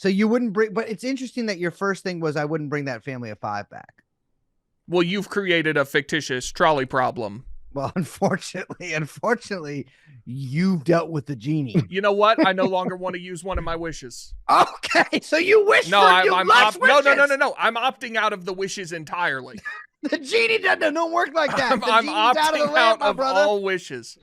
So you wouldn't bring, but it's interesting that your first thing was I wouldn't bring that family of 5 back. Well, you've created a fictitious trolley problem. Well, unfortunately, you've dealt with the genie. You know what? I no longer want to use one of my wishes. Okay, so you wish No, for I'm less wishes. No. I'm opting out of the wishes entirely. The genie don't work like that. I'm opting out of the lamp, my brother. all wishes.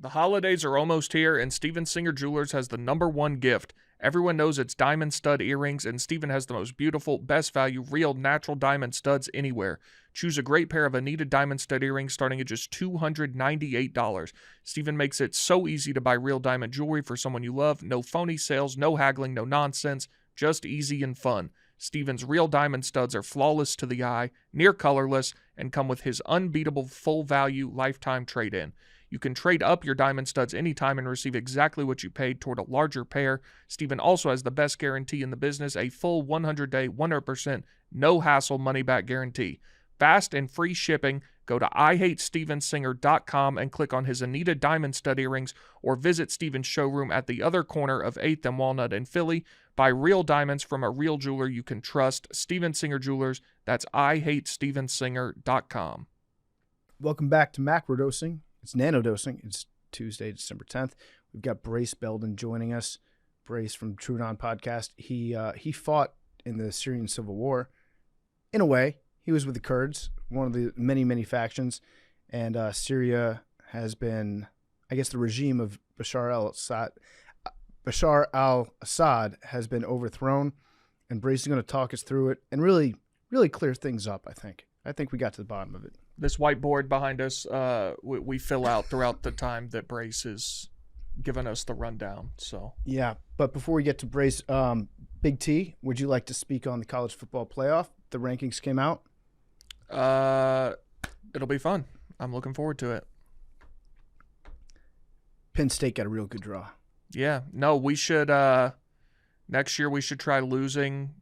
The holidays are almost here, and Steven Singer Jewelers has the #1 gift. Everyone knows it's diamond stud earrings, and Steven has the most beautiful, best value, real natural diamond studs anywhere. Choose a great pair of Anita diamond stud earrings starting at just $298. Steven makes it so easy to buy real diamond jewelry for someone you love. No phony sales, no haggling, no nonsense, just easy and fun. Steven's real diamond studs are flawless to the eye, near colorless, and come with his unbeatable full value lifetime trade-in. You can trade up your diamond studs anytime and receive exactly what you paid toward a larger pair. Steven also has the best guarantee in the business, a full 100-day, 100% no-hassle money-back guarantee. Fast and free shipping. Go to IHateStevenSinger.com and click on his Anita Diamond Stud Earrings, or visit Steven's showroom at the other corner of 8th and Walnut in Philly. Buy real diamonds from a real jeweler you can trust. Steven Singer Jewelers. That's IHateStevenSinger.com. Welcome back to Macrodosing. It's nanodosing. It's Tuesday, December 10th. We've got Brace Belden joining us. Brace from True Non Podcast. He fought in the Syrian Civil War. In a way, he was with the Kurds, one of the many, many factions. And Syria has been, I guess the regime of Bashar al-Assad has been overthrown. And Brace is going to talk us through it and really, really clear things up, I think. I think we got to the bottom of it. This whiteboard behind us, we fill out throughout the time that Brace is giving us the rundown. So yeah, but before we get to Brace, Big T, would you like to speak on the college football playoff? The rankings came out. It'll be fun. I'm looking forward to it. Penn State got a real good draw. Yeah, no, we should next year we should try losing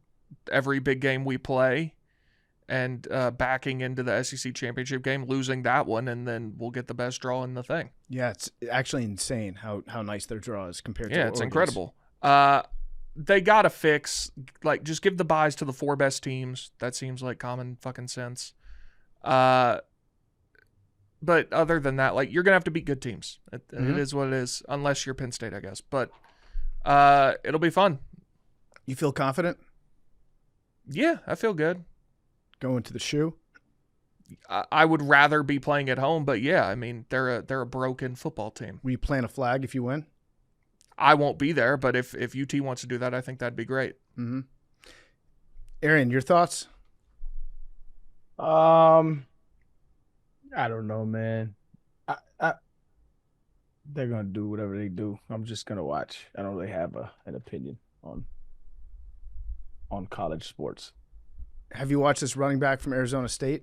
every big game we play. And backing into the SEC championship game, losing that one, and then we'll get the best draw in the thing. Yeah, it's actually insane how nice their draw is compared to Oregon's. It's incredible. They got to fix, like, just give the buys to the 4 best teams. That seems like common fucking sense. But other than that, like, you're going to have to beat good teams. It is what it is, unless you're Penn State, I guess. But it'll be fun. You feel confident? Yeah, I feel good. Going to the shoe? I would rather be playing at home, but yeah, I mean, they're a broken football team. Will you plant a flag if you win? I won't be there, but if UT wants to do that, I think that'd be great. Mm-hmm. Arian, your thoughts? I don't know, man. They're gonna do whatever they do. I'm just gonna watch. I don't really have an opinion on college sports. Have you watched this running back from Arizona State?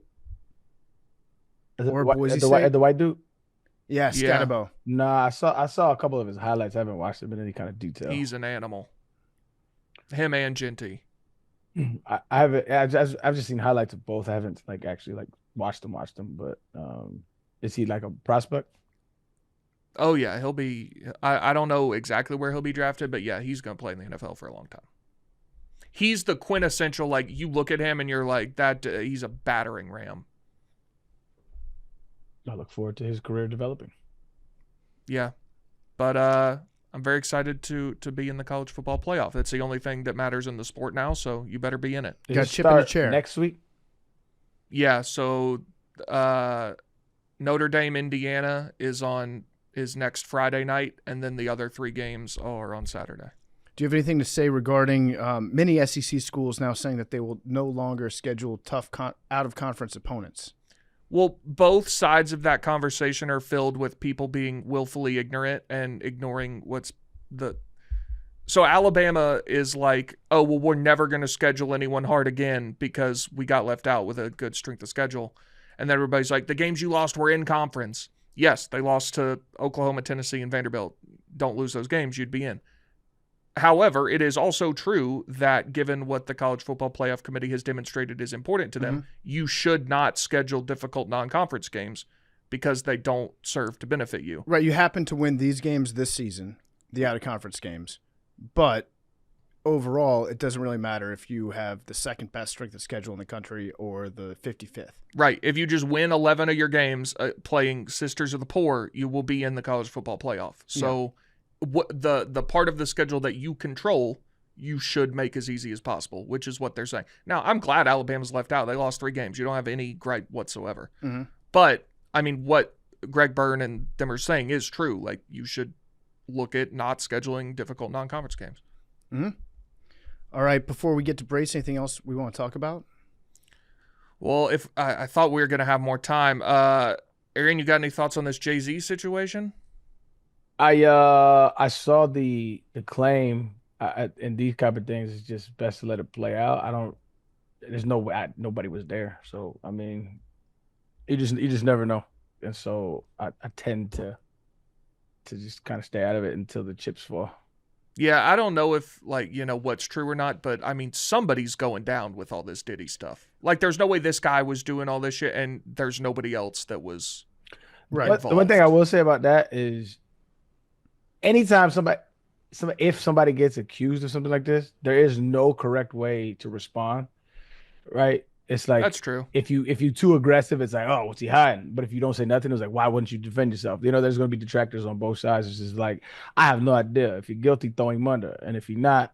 Or Boise State? The white dude? Yeah, Scatterbo. Nah, I saw a couple of his highlights. I haven't watched him in any kind of detail. He's an animal. Him and Genty. I haven't. I've just seen highlights of both. I haven't actually watched them. But is he like a prospect? Oh yeah, he'll be. I don't know exactly where he'll be drafted, but yeah, he's gonna play in the NFL for a long time. He's the quintessential, like, you look at him and you're like, that he's a battering ram. I look forward to his career developing. Yeah. But I'm very excited to be in the college football playoff. That's the only thing that matters in the sport now, so you better be in it. You got a chip in the chair. Next week? Yeah, so Notre Dame, Indiana is next Friday night, and then the other 3 games are on Saturday. Do you have anything to say regarding many SEC schools now saying that they will no longer schedule tough out-of-conference opponents? Well, both sides of that conversation are filled with people being willfully ignorant and ignoring So Alabama is like, oh, well, we're never going to schedule anyone hard again because we got left out with a good strength of schedule. And then everybody's like, the games you lost were in conference. Yes, they lost to Oklahoma, Tennessee, and Vanderbilt. Don't lose those games. You'd be in. However, it is also true that given what the College Football Playoff Committee has demonstrated is important to them, you should not schedule difficult non-conference games because they don't serve to benefit you. Right. You happen to win these games this season, the out-of-conference games, but overall, it doesn't really matter if you have the second best strength of schedule in the country or the 55th. Right. If you just win 11 of your games playing Sisters of the Poor, you will be in the college football playoff. So what the part of the schedule that you control, you should make as easy as possible, which is what they're saying. Now, I'm glad Alabama's left out. They lost 3 games. You don't have any gripe whatsoever. But, I mean, what Greg Byrne and them are saying is true. Like, you should look at not scheduling difficult non-conference games. All right, before we get to Brace, anything else we want to talk about? Well, if I thought we were going to have more time. Arian, you got any thoughts on this Jay Z situation? I saw the claim, and these type of things is just best to let it play out. There's no way nobody was there, so I mean, you just never know, and so I tend to just kind of stay out of it until the chips fall. Yeah, I don't know if, like, you know, what's true or not, but, I mean, somebody's going down with all this Diddy stuff. Like, there's no way this guy was doing all this shit, and there's nobody else that was But the one thing I will say about that is anytime if somebody gets accused of something like this, there is no correct way to respond, right? It's like, that's true. If you too aggressive, it's like, oh, what's he hiding? But if you don't say nothing, it's like, why wouldn't you defend yourself? You know, there's going to be detractors on both sides. It's just like, I have no idea. If you're guilty, throw him under, and if you're not,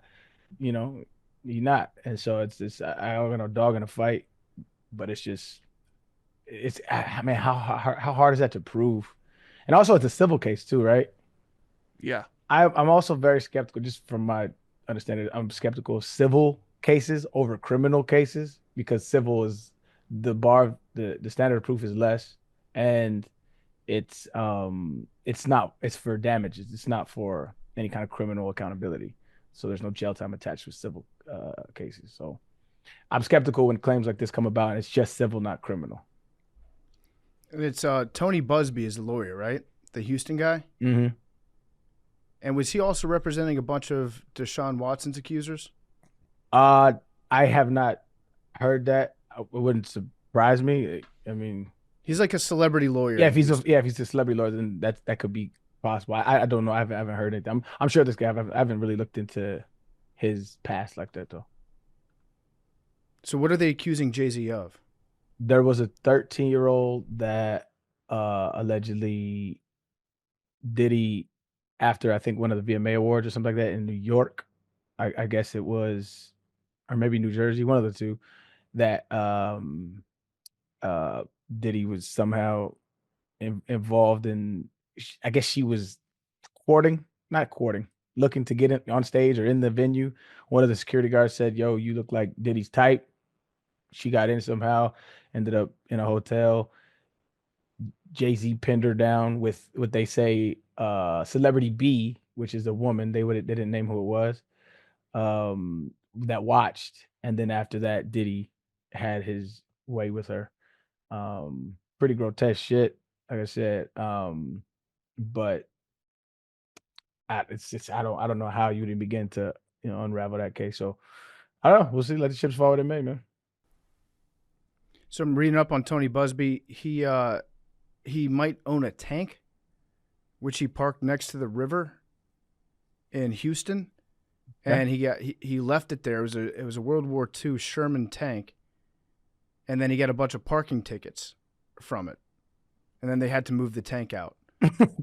you know, you're not. And so it's just, I don't got no dog in a fight, but I mean, how hard is that to prove? And also, it's a civil case too, right? Yeah. I'm also very skeptical, just from my understanding. I'm skeptical of civil cases over criminal cases because civil is the standard of proof is less, and it's for damages. It's not for any kind of criminal accountability. So there's no jail time attached with civil cases. So I'm skeptical when claims like this come about and it's just civil, not criminal. It's Tony Busby is the lawyer, right? The Houston guy. Mm-hmm. And was he also representing a bunch of Deshaun Watson's accusers? I have not heard that. It wouldn't surprise me. I mean, he's like a celebrity lawyer. Yeah, if he's a celebrity lawyer, then that could be possible. I don't know. I haven't heard anything. I'm sure this guy. I haven't really looked into his past like that though. So what are they accusing Jay Z of? There was a 13-year-old that allegedly Diddy, after I think one of the VMA awards or something like that in New York, I guess it was, or maybe New Jersey, one of the two, that Diddy was somehow involved in. I guess she was not courting, looking to get in, on stage or in the venue. One of the security guards said, "Yo, you look like Diddy's type." She got in somehow, ended up in a hotel. Jay Z pinned her down with what they say Celebrity B, which is a woman. They didn't name who it was. That watched, and then after that, Diddy had his way with her. Pretty grotesque shit, like I said. But I don't know how you would begin to unravel that case. So I don't know. We'll see. Let the chips fall where they may, man. So I'm reading up on Tony Busby. He might own a tank, which he parked next to the river in Houston, and he left it there. It was a World War II Sherman tank, and then he got a bunch of parking tickets from it, and then they had to move the tank out.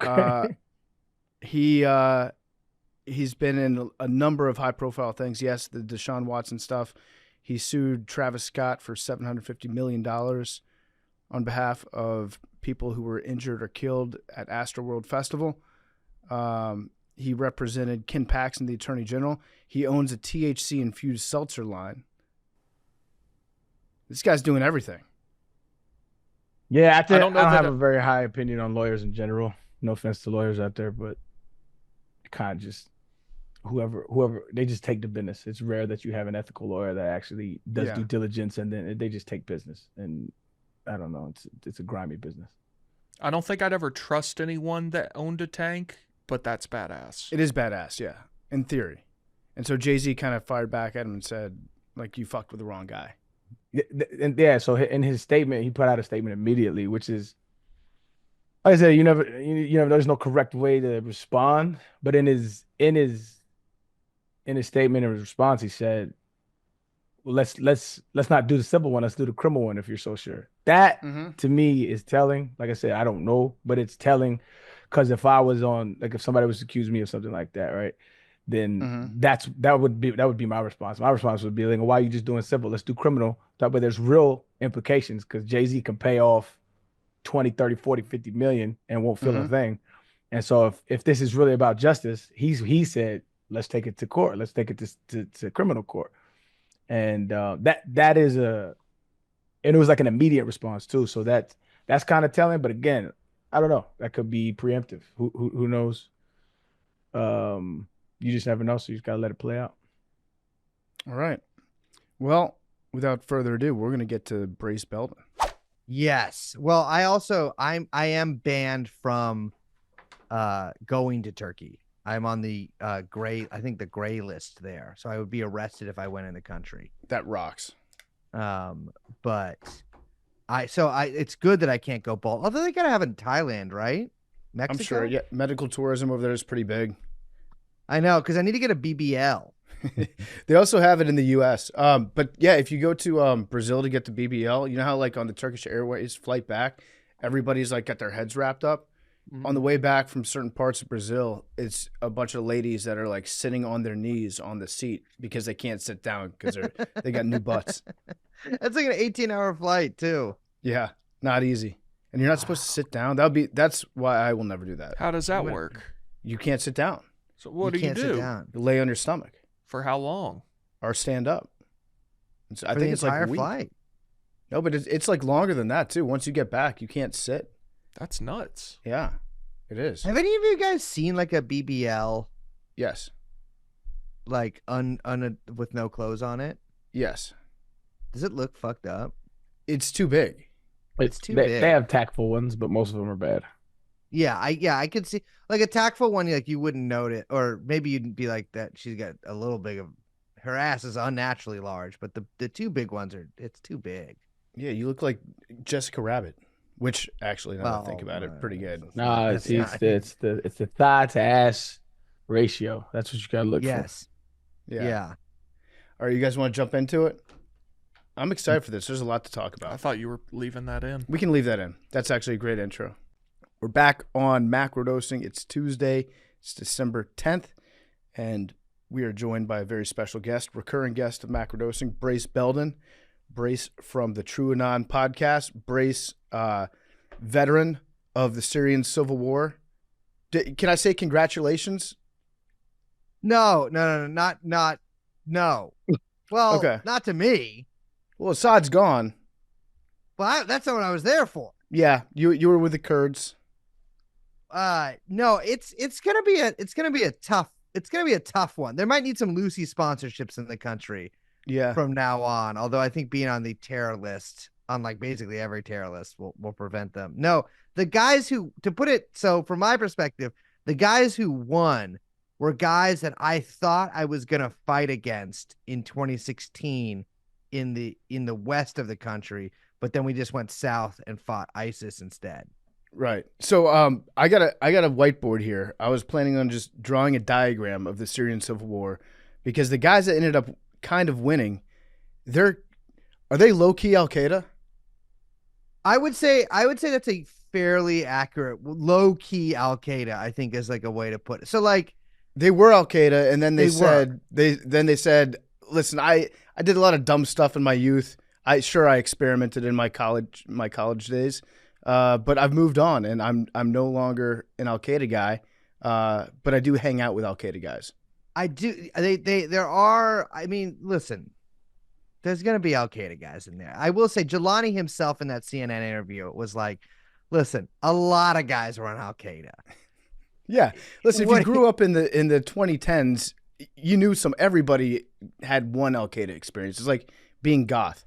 Okay. He's been in a number of high-profile things. Yes, the Deshaun Watson stuff. He sued Travis Scott for $750 million on behalf of people who were injured or killed at Astroworld Festival. He represented Ken Paxton, the Attorney General. He owns a THC-infused seltzer line. This guy's doing everything. Yeah, I don't have a very high opinion on lawyers in general. No offense to lawyers out there, but kind of just whoever they just take the business. It's rare that you have an ethical lawyer that actually does due diligence and then they just take business. And I don't know, it's a grimy business. I don't think I'd ever trust anyone that owned a tank, but that's badass. It is badass, yeah, in theory. And so Jay Z kind of fired back at him and said, like, you fucked with the wrong guy. And yeah, so in his statement, he put out a statement immediately, which is, like I said, you never, there's no correct way to respond. But in his statement and his response, he said, well, let's not do the simple one. Let's do the criminal one if you're so sure. That to me is telling. Like I said, I don't know, but it's telling, because if I was on, like, if somebody was to accuse me of something like that, right, then that would be my response. My response would be like, why are you just doing civil? Let's do criminal. But there's real implications, because Jay Z can pay off 20, 30, 40, 50 million and won't feel a thing. And so if this is really about justice, he said, let's take it to court. Let's take it to criminal court. And that is and it was like an immediate response too. So that's kind of telling. But again, I don't know. That could be preemptive. Who knows? You just never know. So you just gotta let it play out. All right. Well, without further ado, we're gonna get to Brace Belden. Yes. Well, I am banned from going to Turkey. I'm on the the gray list there. So I would be arrested if I went in the country. That rocks. But it's good that I can't go bald. Although they gotta have it in Thailand, right? Mexico? I'm sure. Yeah, medical tourism over there is pretty big. I know, because I need to get a BBL. They also have it in the U.S. But yeah, if you go to Brazil to get the BBL, you know how like on the Turkish Airways flight back, everybody's like got their heads wrapped up. On the way back from certain parts of Brazil, it's a bunch of ladies that are like sitting on their knees on the seat because they can't sit down because they got new butts. That's like an 18-hour flight too. Yeah, not easy. And you're not supposed to sit down. That's why I will never do that. How does that work? You can't sit down. So what do you can't sit do? down. You lay on your stomach For how long? or stand up. I For think the it's like entire a week. flight. No, but it's like longer than that too. Once you get back, you can't sit. That's nuts. Yeah, it is. Have any of you guys seen like a BBL Yes. like with no clothes on it? Yes. Does it look fucked up? It's too big. It's too they, big. They have tactful ones, but most of them are bad. Yeah, I could see like a tactful one, like you wouldn't note it, or maybe you'd be like that. She's got a little big of her ass is unnaturally large, but the two big ones it's too big. Yeah, you look like Jessica Rabbit, which actually, now that I think about it, pretty good. No, it's the thigh to ass ratio. That's what you gotta look for. Yes. Yeah. All right, you guys want to jump into it? I'm excited for this. There's a lot to talk I about. thought you were leaving that in. We can leave that in. That's actually a great intro. We're back on Macrodosing. It's Tuesday. It's December 10th, and we are joined by a very special guest, recurring guest of Macrodosing, Brace Belden. Brace from the True Anon podcast. Brace, veteran of the Syrian Civil War. Can I say congratulations? No. Well, Okay. not to me. Well, Assad's gone. Well, that's not what I was there for. Yeah, you were with the Kurds. No, it's gonna be a tough one. There might need some Lucy sponsorships in the country. Yeah. From now on, although I think being on the terror list, on like basically every terror list, will prevent them. No, the guys who, to put it so from my perspective, the guys who won were guys that I thought I was gonna fight against in 2016 in the west of the country, but then we just went south and fought ISIS instead. Right. So I got a whiteboard here. I was planning on just drawing a diagram of the Syrian Civil War, because the guys that ended up kind of winning, are they low-key Al-Qaeda? I would say that's a fairly accurate low-key Al-Qaeda, I think, is like a way to put it. So like they were Al-Qaeda, and then they said, listen, I did a lot of dumb stuff in my youth. I experimented in my college days. But I've moved on, and I'm no longer an Al-Qaeda guy. But I do hang out with Al-Qaeda guys. I do. There are. I mean, listen, there's gonna be Al-Qaeda guys in there. I will say, Jelani himself in that CNN interview was like, "Listen, a lot of guys were on Al-Qaeda." Yeah, listen. If you grew up in the 2010s, you knew everybody had one Al-Qaeda experience. It's like being goth.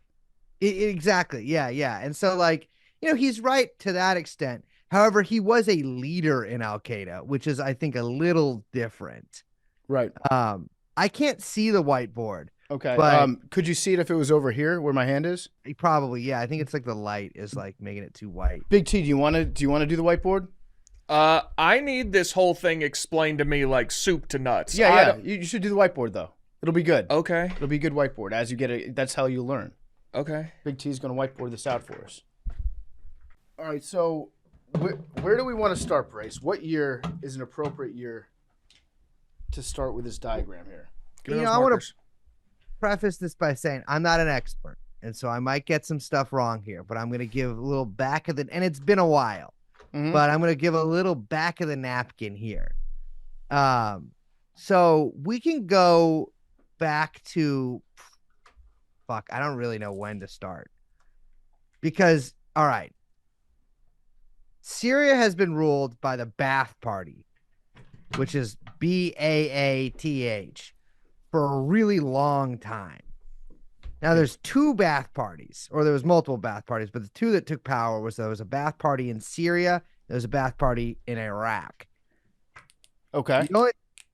Exactly. Yeah. And so, like, he's right to that extent. However, he was a leader in Al-Qaeda, which is, I think, a little different. Right. I can't see the whiteboard. Okay. But Could you see it if it was over here where my hand is? probably, yeah. I think it's like the light is like making it too white. Big T, do you want to do the whiteboard? I need this whole thing explained to me like soup to nuts. Yeah. You should do the whiteboard though. It'll be good. Okay. It'll be a good whiteboard. As you get it, that's how you learn. Okay. Big T's going to whiteboard this out for us. All right, so where do we want to start, Brace? What year is an appropriate year to start with this diagram here? Give me those I want markers. to preface this by saying I'm not an expert, and so I might get some stuff wrong here, but I'm going to give a little back of the, and it's been a while, but I'm going to give a little back of the napkin here. So we can go back to, I don't really know when to start, because, all right, Syria has been ruled by the Ba'ath Party, which is Baath, for a really long time. Now there's two Ba'ath parties, or there was multiple Ba'ath parties, but the two that took power was there was a Ba'ath party in Syria, there was a Ba'ath party in Iraq. Okay.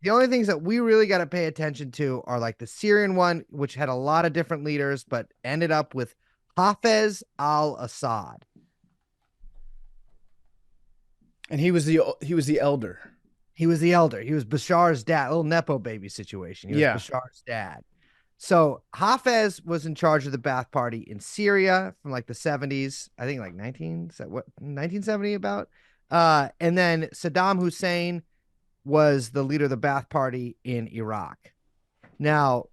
The only things that we really got to pay attention to are like the Syrian one, which had a lot of different leaders, but ended up with Hafez al-Assad. And he was the elder. He was the elder. He was Bashar's dad, a little Nepo baby situation. He was Bashar's dad. So Hafez was in charge of the Ba'ath Party in Syria from like the 70s, I think like 1970 about. And then Saddam Hussein was the leader of the Ba'ath Party in Iraq. Now,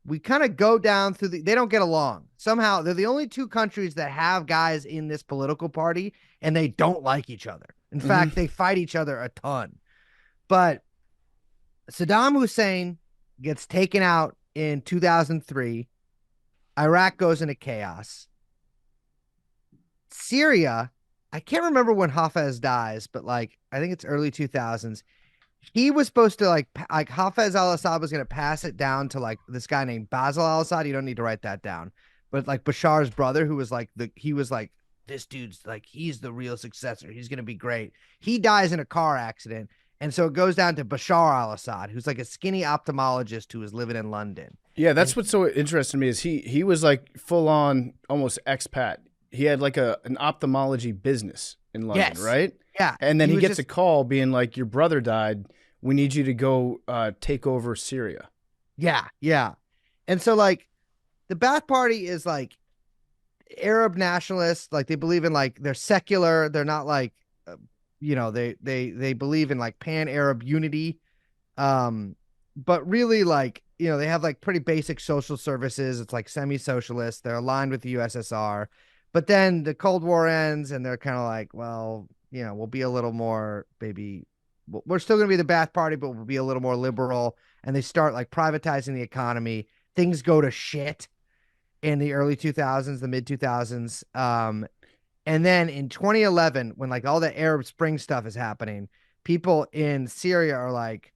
we kind of go down through they don't get along. Somehow, they're the only two countries that have guys in this political party, and they don't like each other. In fact, they fight each other a ton. But Saddam Hussein gets taken out in 2003. Iraq goes into chaos. Syria, I can't remember when Hafez dies, but like I think it's early 2000s. He was supposed to like Hafez al-Assad was going to pass it down to like this guy named Basil al-Assad. You don't need to write that down. But like Bashar's brother, who was like this dude's like, he's the real successor. He's going to be great. He dies in a car accident. And so it goes down to Bashar al-Assad, who's like a skinny ophthalmologist who was living in London. Yeah, that's what's so interesting to me is he was like full on almost expat. He had like an ophthalmology business in London, Yes. right? Yeah. And then he gets a call being like, your brother died. We need you to go take over Syria. Yeah. Yeah. And so like the Ba'ath Party is like Arab nationalists. Like they believe in like, they're secular. They're not like, they believe in like pan-Arab unity. But really like, they have like pretty basic social services. It's like semi-socialist. They're aligned with the USSR. But then the Cold War ends and they're kind of like, well, we'll be a little more, we're still going to be the Ba'ath Party, but we'll be a little more liberal. And they start like privatizing the economy. Things go to shit in the early 2000s, the mid 2000s. And then in 2011, when like all the Arab Spring stuff is happening, people in Syria are like,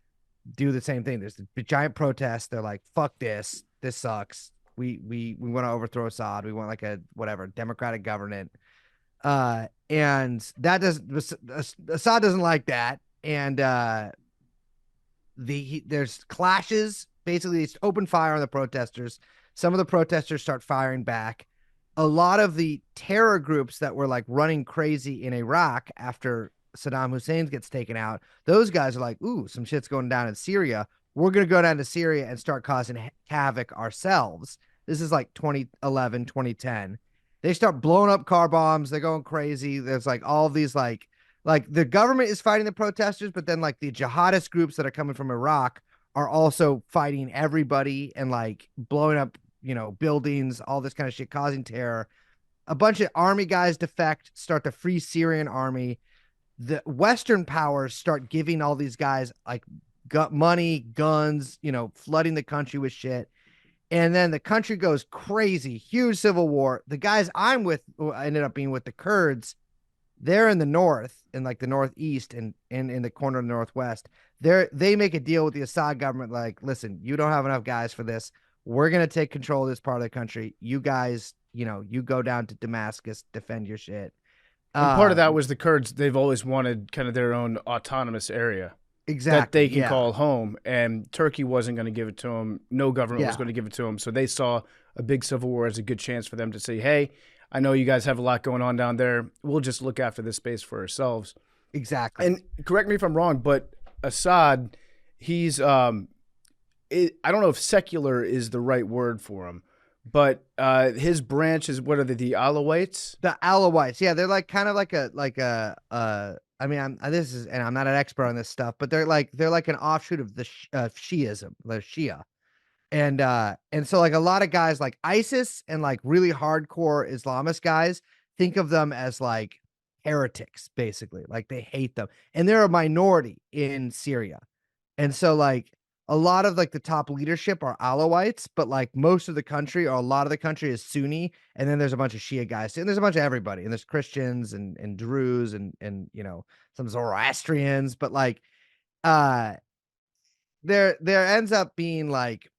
do the same thing. There's a giant protest. They're like, fuck this. This sucks. We want to overthrow Assad. We want like a whatever democratic government. And that Assad doesn't like that. And there's clashes. Basically, it's open fire on the protesters. Some of the protesters start firing back. A lot of the terror groups that were like running crazy in Iraq after Saddam Hussein gets taken out, those guys are like, ooh, some shit's going down in Syria. We're going to go down to Syria and start causing havoc ourselves. This is like 2011, 2010. They start blowing up car bombs. They're going crazy. There's like all of these like the government is fighting the protesters, but then like the jihadist groups that are coming from Iraq are also fighting everybody and like blowing up, buildings, all this kind of shit, causing terror. A bunch of army guys defect, start the Free Syrian Army. The Western powers start giving all these guys like money, guns, flooding the country with shit. And then the country goes crazy, huge civil war. The guys I'm with ended up being with the Kurds. They're in the north, in like the northeast and in the corner of the northwest. They make a deal with the Assad government, like, listen, you don't have enough guys for this. We're going to take control of this part of the country. You guys, you go down to Damascus, defend your shit. And part of that was the Kurds. They've always wanted kind of their own autonomous area. that they Exactly. can Yeah. call home, and Turkey wasn't going to give it to them. No government was Yeah. going to give it to them. So they saw a big civil war as a good chance for them to say, hey, I know you guys have a lot going on down there. We'll just look after this space for ourselves. Exactly. And correct me if I'm wrong, but Assad, he's I don't know if secular is the right word for him, but his branch is, what are they, the Alawites? The Alawites, yeah, they're like kind of like I mean, I'm not an expert on this stuff, but they're like an offshoot of the Shiism, the Shia, and so like a lot of guys like ISIS and like really hardcore Islamist guys think of them as like heretics, basically, like they hate them, and they're a minority in Syria, and so like a lot of like the top leadership are Alawites, but like most of the country or a lot of the country is Sunni, and then there's a bunch of Shia guys, and there's a bunch of everybody, and there's Christians and Druze and some Zoroastrians, but like uh there ends up being like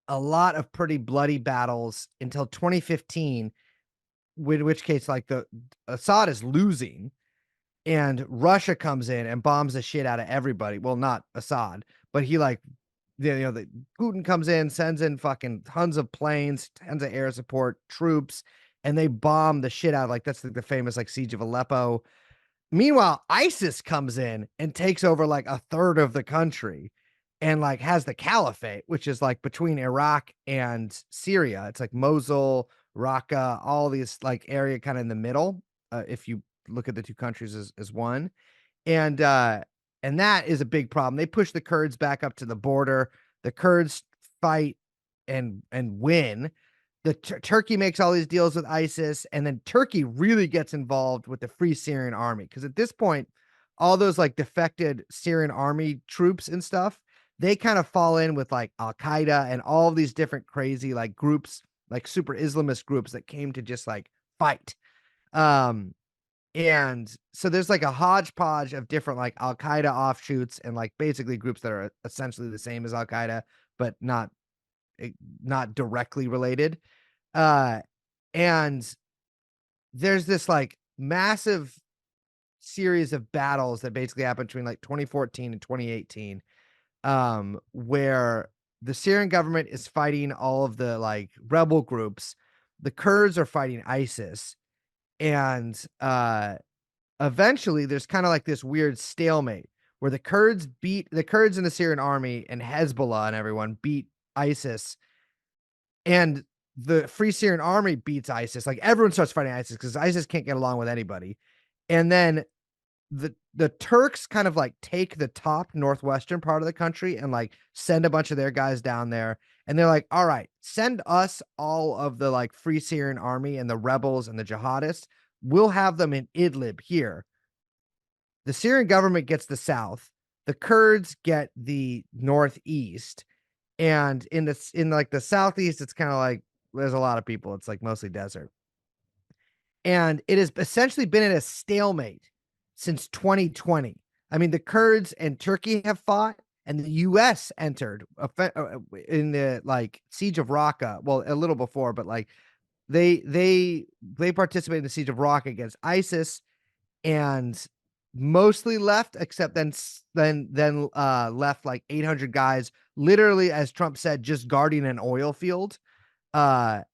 a lot of pretty bloody battles until 2015, in which case like the Assad is losing and Russia comes in and bombs the shit out of everybody. Well, not Assad, but he like the Putin comes in, sends in fucking tons of planes, tons of air support, troops, and they bomb the shit out. Like that's the famous like siege of Aleppo. Meanwhile, ISIS comes in and takes over like a third of the country and like has the caliphate, which is like between Iraq and Syria. It's like Mosul, Raqqa, all these like area kind of in the middle. If you look at the two countries as one. And that is a big problem. They push the Kurds back up to the border. The Kurds fight and win. The Turkey makes all these deals with ISIS, and then Turkey really gets involved with the Free Syrian Army because at this point, all those like defected Syrian army troops and stuff, they kind of fall in with like Al Qaeda and all of these different crazy like groups, like super Islamist groups that came to just like fight. And so there's like a hodgepodge of different like Al Qaeda offshoots and like basically groups that are essentially the same as Al Qaeda, but not directly related. And there's this like massive series of battles that basically happened between like 2014 and 2018, where the Syrian government is fighting all of the like rebel groups. The Kurds are fighting ISIS. And eventually there's kind of like this weird stalemate where the Kurds in the Syrian army and Hezbollah and everyone beat ISIS, and the Free Syrian Army beats ISIS. Like everyone starts fighting ISIS because ISIS can't get along with anybody. And then the Turks kind of like take the top northwestern part of the country and like send a bunch of their guys down there. And they're like, all right, send us all of the like Free Syrian Army and the rebels and the jihadists. We'll have them in Idlib here. The Syrian government gets the south. The Kurds get the northeast. And in like the southeast, it's kind of like there's a lot of people. It's like mostly desert. And it has essentially been at a stalemate since 2020. I mean, the Kurds and Turkey have fought, and the U.S. entered in the like siege of Raqqa. Well, a little before, but like they participated in the siege of Raqqa against ISIS, and mostly left, except then left like 800 guys, literally, as Trump said, just guarding an oil field. And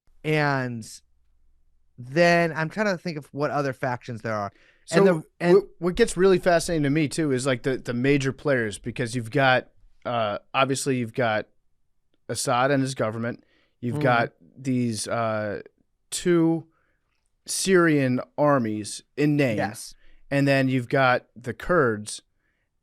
then I'm trying to think of what other factions there are. So what gets really fascinating to me too is like the major players, because you've got obviously you've got Assad and his government. You've got these two Syrian armies in name. Yes. And then you've got the Kurds,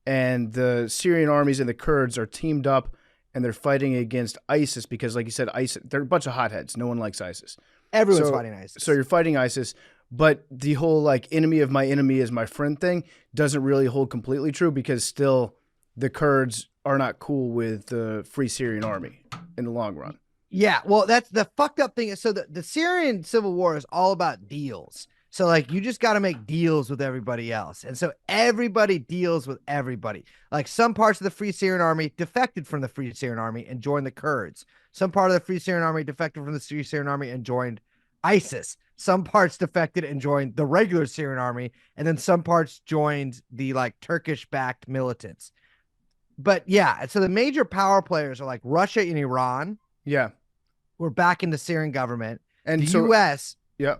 and the Syrian armies and the Kurds are teamed up, and they're fighting against ISIS because, like you said, ISIS, they're a bunch of hotheads. No one likes ISIS. Everyone's fighting ISIS. So you're fighting ISIS, but the whole like enemy of my enemy is my friend thing doesn't really hold completely true, because still the Kurds are not cool with the Free Syrian Army in the long run. Yeah, well, that's the fucked up thing. So the Syrian Civil War is all about deals. So like you just got to make deals with everybody else. And so everybody deals with everybody. Like some parts of the Free Syrian Army defected from the Free Syrian Army and joined the Kurds. Some part of the Free Syrian Army defected from the Free Syrian Army and joined ISIS. Some parts defected and joined the regular Syrian Army. And then some parts joined the like Turkish backed militants. but yeah, so the major power players are like Russia and Iran. Yeah. We're back in the Syrian government. And The so, U.S., yeah.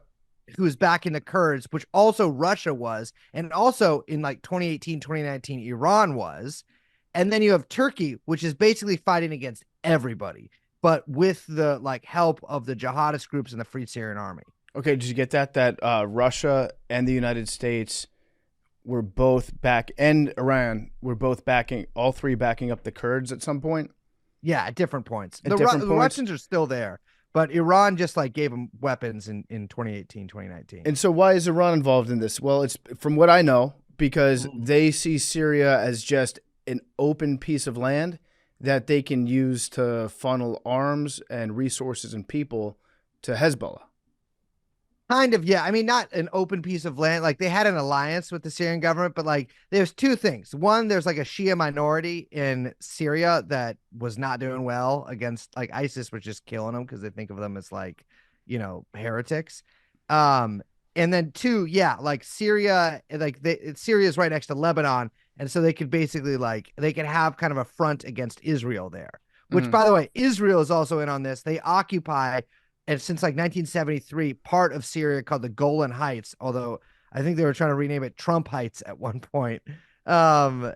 who's backing the Kurds, which also Russia was, and also in like 2018, 2019, Iran was. And then you have Turkey, which is basically fighting against everybody, but with the like help of the jihadist groups and the Free Syrian Army. Okay, did you get that? That Russia and the United States were both back, and Iran were both backing, all three backing up the Kurds at some point? Yeah, at different points. At The different points? Russians are still there, but Iran just like gave them weapons in 2018, 2019. And so why is Iran involved in this? Well, it's from what I know, because they see Syria as just an open piece of land that they can use to funnel arms and resources and people to Hezbollah. Kind of, yeah. I mean, not an open piece of land. Like they had an alliance with the Syrian government, but like there's two things. One, there's like a Shia minority in Syria that was not doing well against like ISIS was just killing them because they think of them as like, heretics. And then two, yeah, like Syria, like Syria is right next to Lebanon, and so they could basically like they could have kind of a front against Israel there. Which, by the way, Israel is also in on this. They occupy, and since like 1973, part of Syria called the Golan Heights, although I think they were trying to rename it Trump Heights at one point, and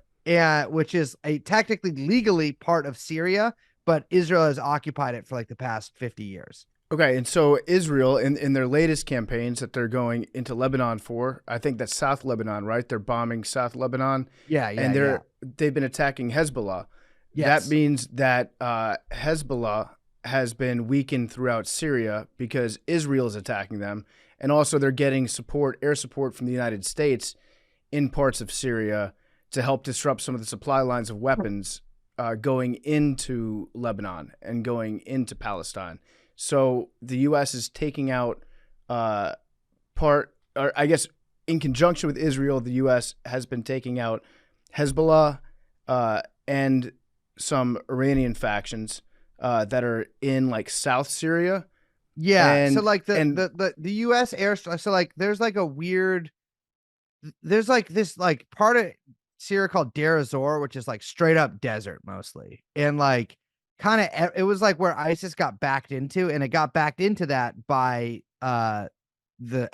which is a technically legally part of Syria, but Israel has occupied it for like the past 50 years. Okay, and so Israel, in their latest campaigns that they're going into Lebanon for, I think that's South Lebanon, right? They're bombing South Lebanon. Yeah, And they've been attacking Hezbollah. Yes. That means that Hezbollah has been weakened throughout Syria because Israel is attacking them. And also they're getting support, air support from the United States in parts of Syria to help disrupt some of the supply lines of weapons going into Lebanon and going into Palestine. So the U.S. is taking out in conjunction with Israel, the U.S. has been taking out Hezbollah and some Iranian factions that are in like South Syria. Yeah. So like the U.S. air, so like there's like there's like this like part of Syria called Deir ez-Zor, which is like straight up desert mostly, and like kind of it was like where ISIS got backed into, and it got backed into that by the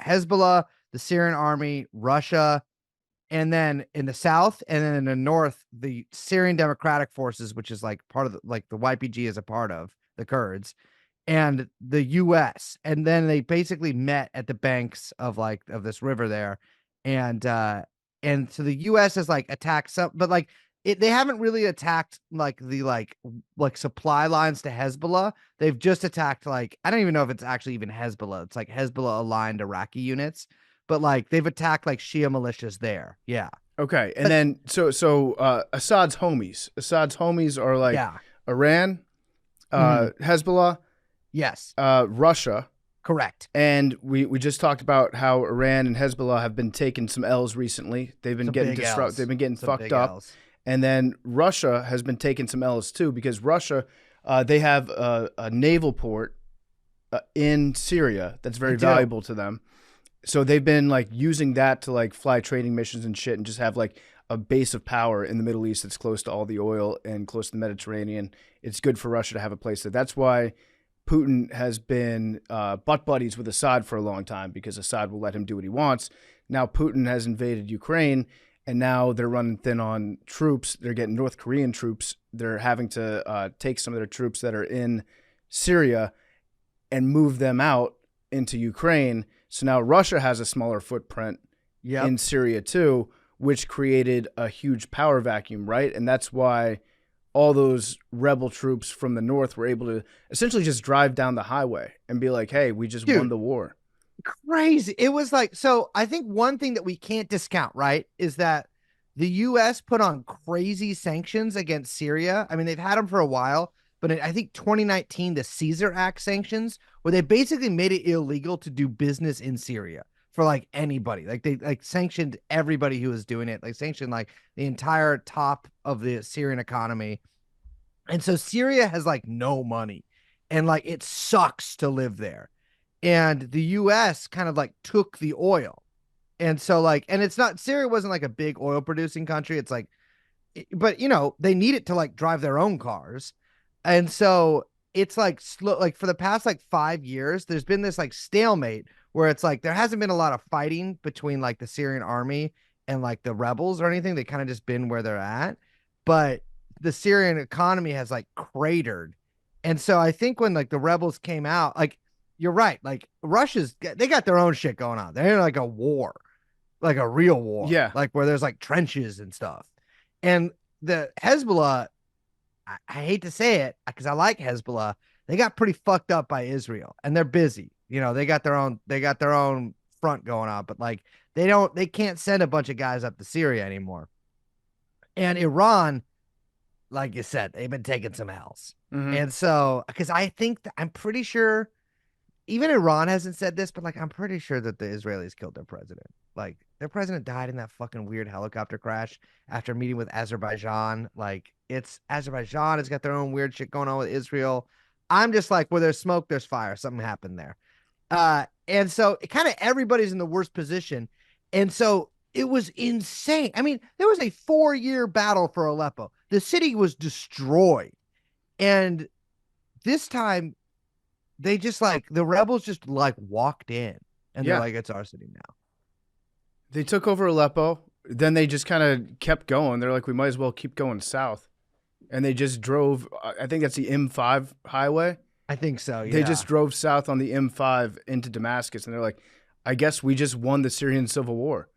Hezbollah, the Syrian army, Russia, and then in the south, and then in the north, the Syrian Democratic Forces, which is like part of the YPG is a part of the Kurds, and the U.S. And then they basically met at the banks of this river there, and so the U.S. has like attacked some, but like they haven't really attacked like the like supply lines to Hezbollah. They've just attacked like I don't even know if it's actually even Hezbollah. It's like Hezbollah aligned Iraqi units, but like they've attacked like Shia militias there. Yeah. Okay, and then so Assad's homies are like Iran, Hezbollah, yes, Russia. Correct. And we just talked about how Iran and Hezbollah have been taking some L's recently. They've been getting disrupted. They've been getting fucked up. L's. And then Russia has been taking some L's too, because Russia, they have a naval port in Syria that's very valuable to them. So they've been like using that to like fly trading missions and shit, and just have like a base of power in the Middle East that's close to all the oil and close to the Mediterranean. It's good for Russia to have a place there. That's why Putin has been butt buddies with Assad for a long time, because Assad will let him do what he wants. Now Putin has invaded Ukraine, and now they're running thin on troops. They're getting North Korean troops. They're having to take some of their troops that are in Syria and move them out into Ukraine. So now Russia has a smaller footprint in Syria too, which created a huge power vacuum, right? And that's why all those rebel troops from the north were able to essentially just drive down the highway and be like, hey, we just won the war. Crazy. It was like, so I think one thing that we can't discount, right, is that the U.S. put on crazy sanctions against Syria. I mean, they've had them for a while, but I think 2019, the Caesar Act sanctions, where they basically made it illegal to do business in Syria for like anybody. Like they like sanctioned everybody who was doing it, like sanctioned like the entire top of the Syrian economy. And so Syria has like no money, and like it sucks to live there. And the U.S. kind of like took the oil. And so like, and it's not, Syria wasn't like a big oil producing country. It's like but you know, they need it to like drive their own cars. And so it's like slow, like for the past like 5 years, there's been this like stalemate where it's like there hasn't been a lot of fighting between like the Syrian army and like the rebels or anything. They kind of just been where they're at. But the Syrian economy has like cratered. And so I think when like the rebels came out, like you're right, like Russia's they got their own shit going on. They're in like a war, like a real war, Yeah. like where there's like trenches and stuff. And the Hezbollah, I hate to say it because I like Hezbollah. They got pretty fucked up by Israel, and they're busy. You know, they got their own front going on, but like they can't send a bunch of guys up to Syria anymore. And Iran, like you said, they've been taking some L's. Mhm. And so, because I think I'm pretty sure, even Iran hasn't said this, but like I'm pretty sure that the Israelis killed their president. Like their president died in that fucking weird helicopter crash after meeting with Azerbaijan. Like it's Azerbaijan has got their own weird shit going on with Israel. I'm just like, where there's smoke, there's fire. Something happened there. And so kind of everybody's in the worst position. And so it was insane. I mean, there was a 4-year battle for Aleppo. The city was destroyed. And this time they just like the rebels just like walked in and Yeah. they're like, it's our city now. They took over Aleppo. Then they just kind of kept going. They're like, we might as well keep going south. And they just drove, I think that's the M5 highway. I think so. Yeah. They just drove south on the M5 into Damascus. And they're like, I guess we just won the Syrian Civil War.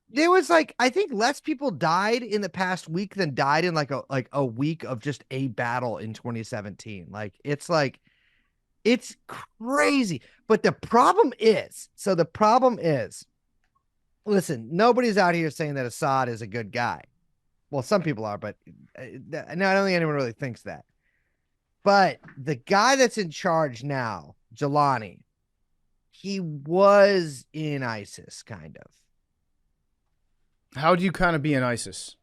There was like, I think less people died in the past week than died in like a week of just a battle in 2017. It's crazy. But the problem is, listen, nobody's out here saying that Assad is a good guy. Well, some people are, but no, I don't think anyone really thinks that. But the guy that's in charge now, Jelani, he was in ISIS, kind of. How do you kind of be in ISIS?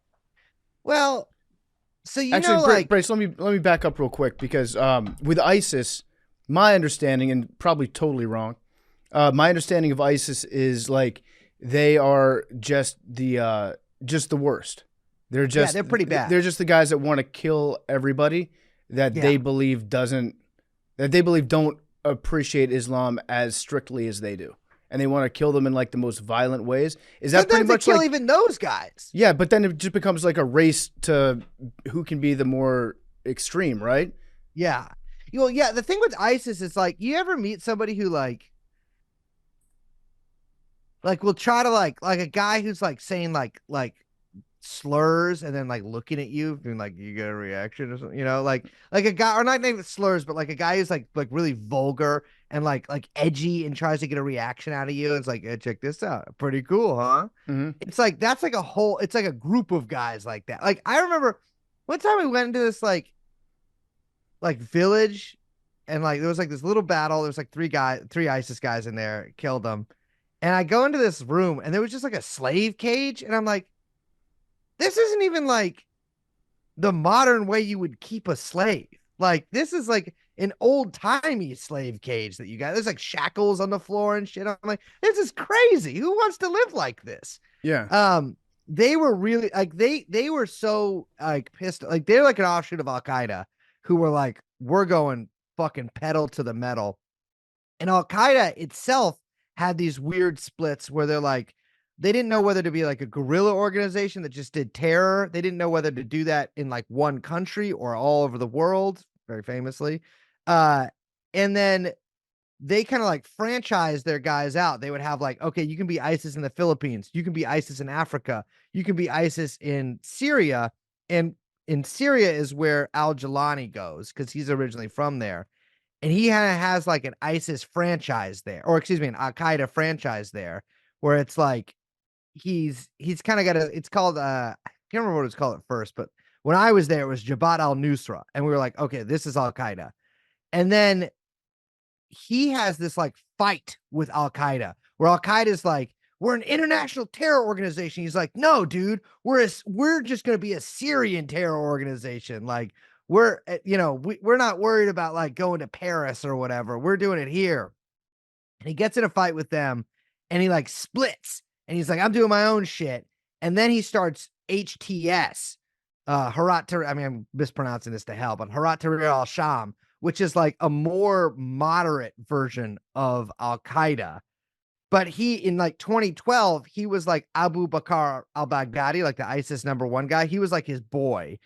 Well, so Actually, Brace, let me back up real quick because with ISIS, my understanding, and probably totally wrong, my understanding of ISIS is like they are just the worst. They're pretty bad. They're just the guys that want to kill everybody that they believe don't appreciate Islam as strictly as they do. And they want to kill them in like the most violent ways. Is that pretty much kill like even those guys? Yeah, but then it just becomes like a race to who can be the more extreme, right? Yeah. Well, yeah. The thing with ISIS is like, you ever meet somebody who like will try to like a guy who's like saying like slurs and then like looking at you and like you get a reaction or something, you know, like a guy, or not named slurs, but like a guy who's like really vulgar and like edgy and tries to get a reaction out of you. It's like, hey, check this out, pretty cool, huh? Mm-hmm. It's like that's like it's like a group of guys like that. Like I remember one time we went into this like village and like there was like this little battle. There was like three ISIS guys in there, killed them. And I go into this room and there was just like a slave cage, and I'm like, this isn't even like the modern way you would keep a slave. Like this is like an old timey slave cage that you got. There's like shackles on the floor and shit. I'm like, this is crazy. Who wants to live like this? Yeah. They were really like they were so like pissed. Like they're like an offshoot of Al Qaeda, who were like, we're going fucking pedal to the metal. And Al Qaeda itself had these weird splits where they're like, they didn't know whether to be like a guerrilla organization that just did terror. They didn't know whether to do that in like one country or all over the world, very famously. And then they kind of like franchised their guys out. They would have like, okay, you can be ISIS in the Philippines. You can be ISIS in Africa. You can be ISIS in Syria. And in Syria is where Al-Jilani goes because he's originally from there. And he has like an ISIS franchise there, or excuse me, an Al-Qaeda franchise there, where it's like, he's kind of got it's called I can't remember what it's called at first, but when I was there it was Jabhat al-Nusra, and we were like, okay, this is Al-Qaeda. And then he has this like fight with Al-Qaeda where Al-Qaeda is like, we're an international terror organization. He's like, no, dude, we're just going to be a Syrian terror organization. Like we're not worried about like going to Paris or whatever. We're doing it here. And he gets in a fight with them and he like splits. And he's like, I'm doing my own shit. And then he starts HTS, I mean, I'm mispronouncing this to hell, but Harat Tahrir al-Sham, which is like a more moderate version of Al-Qaeda. But he, in like 2012, he was like Abu Bakr al-Baghdadi, like the ISIS #1 guy. He was like his boy.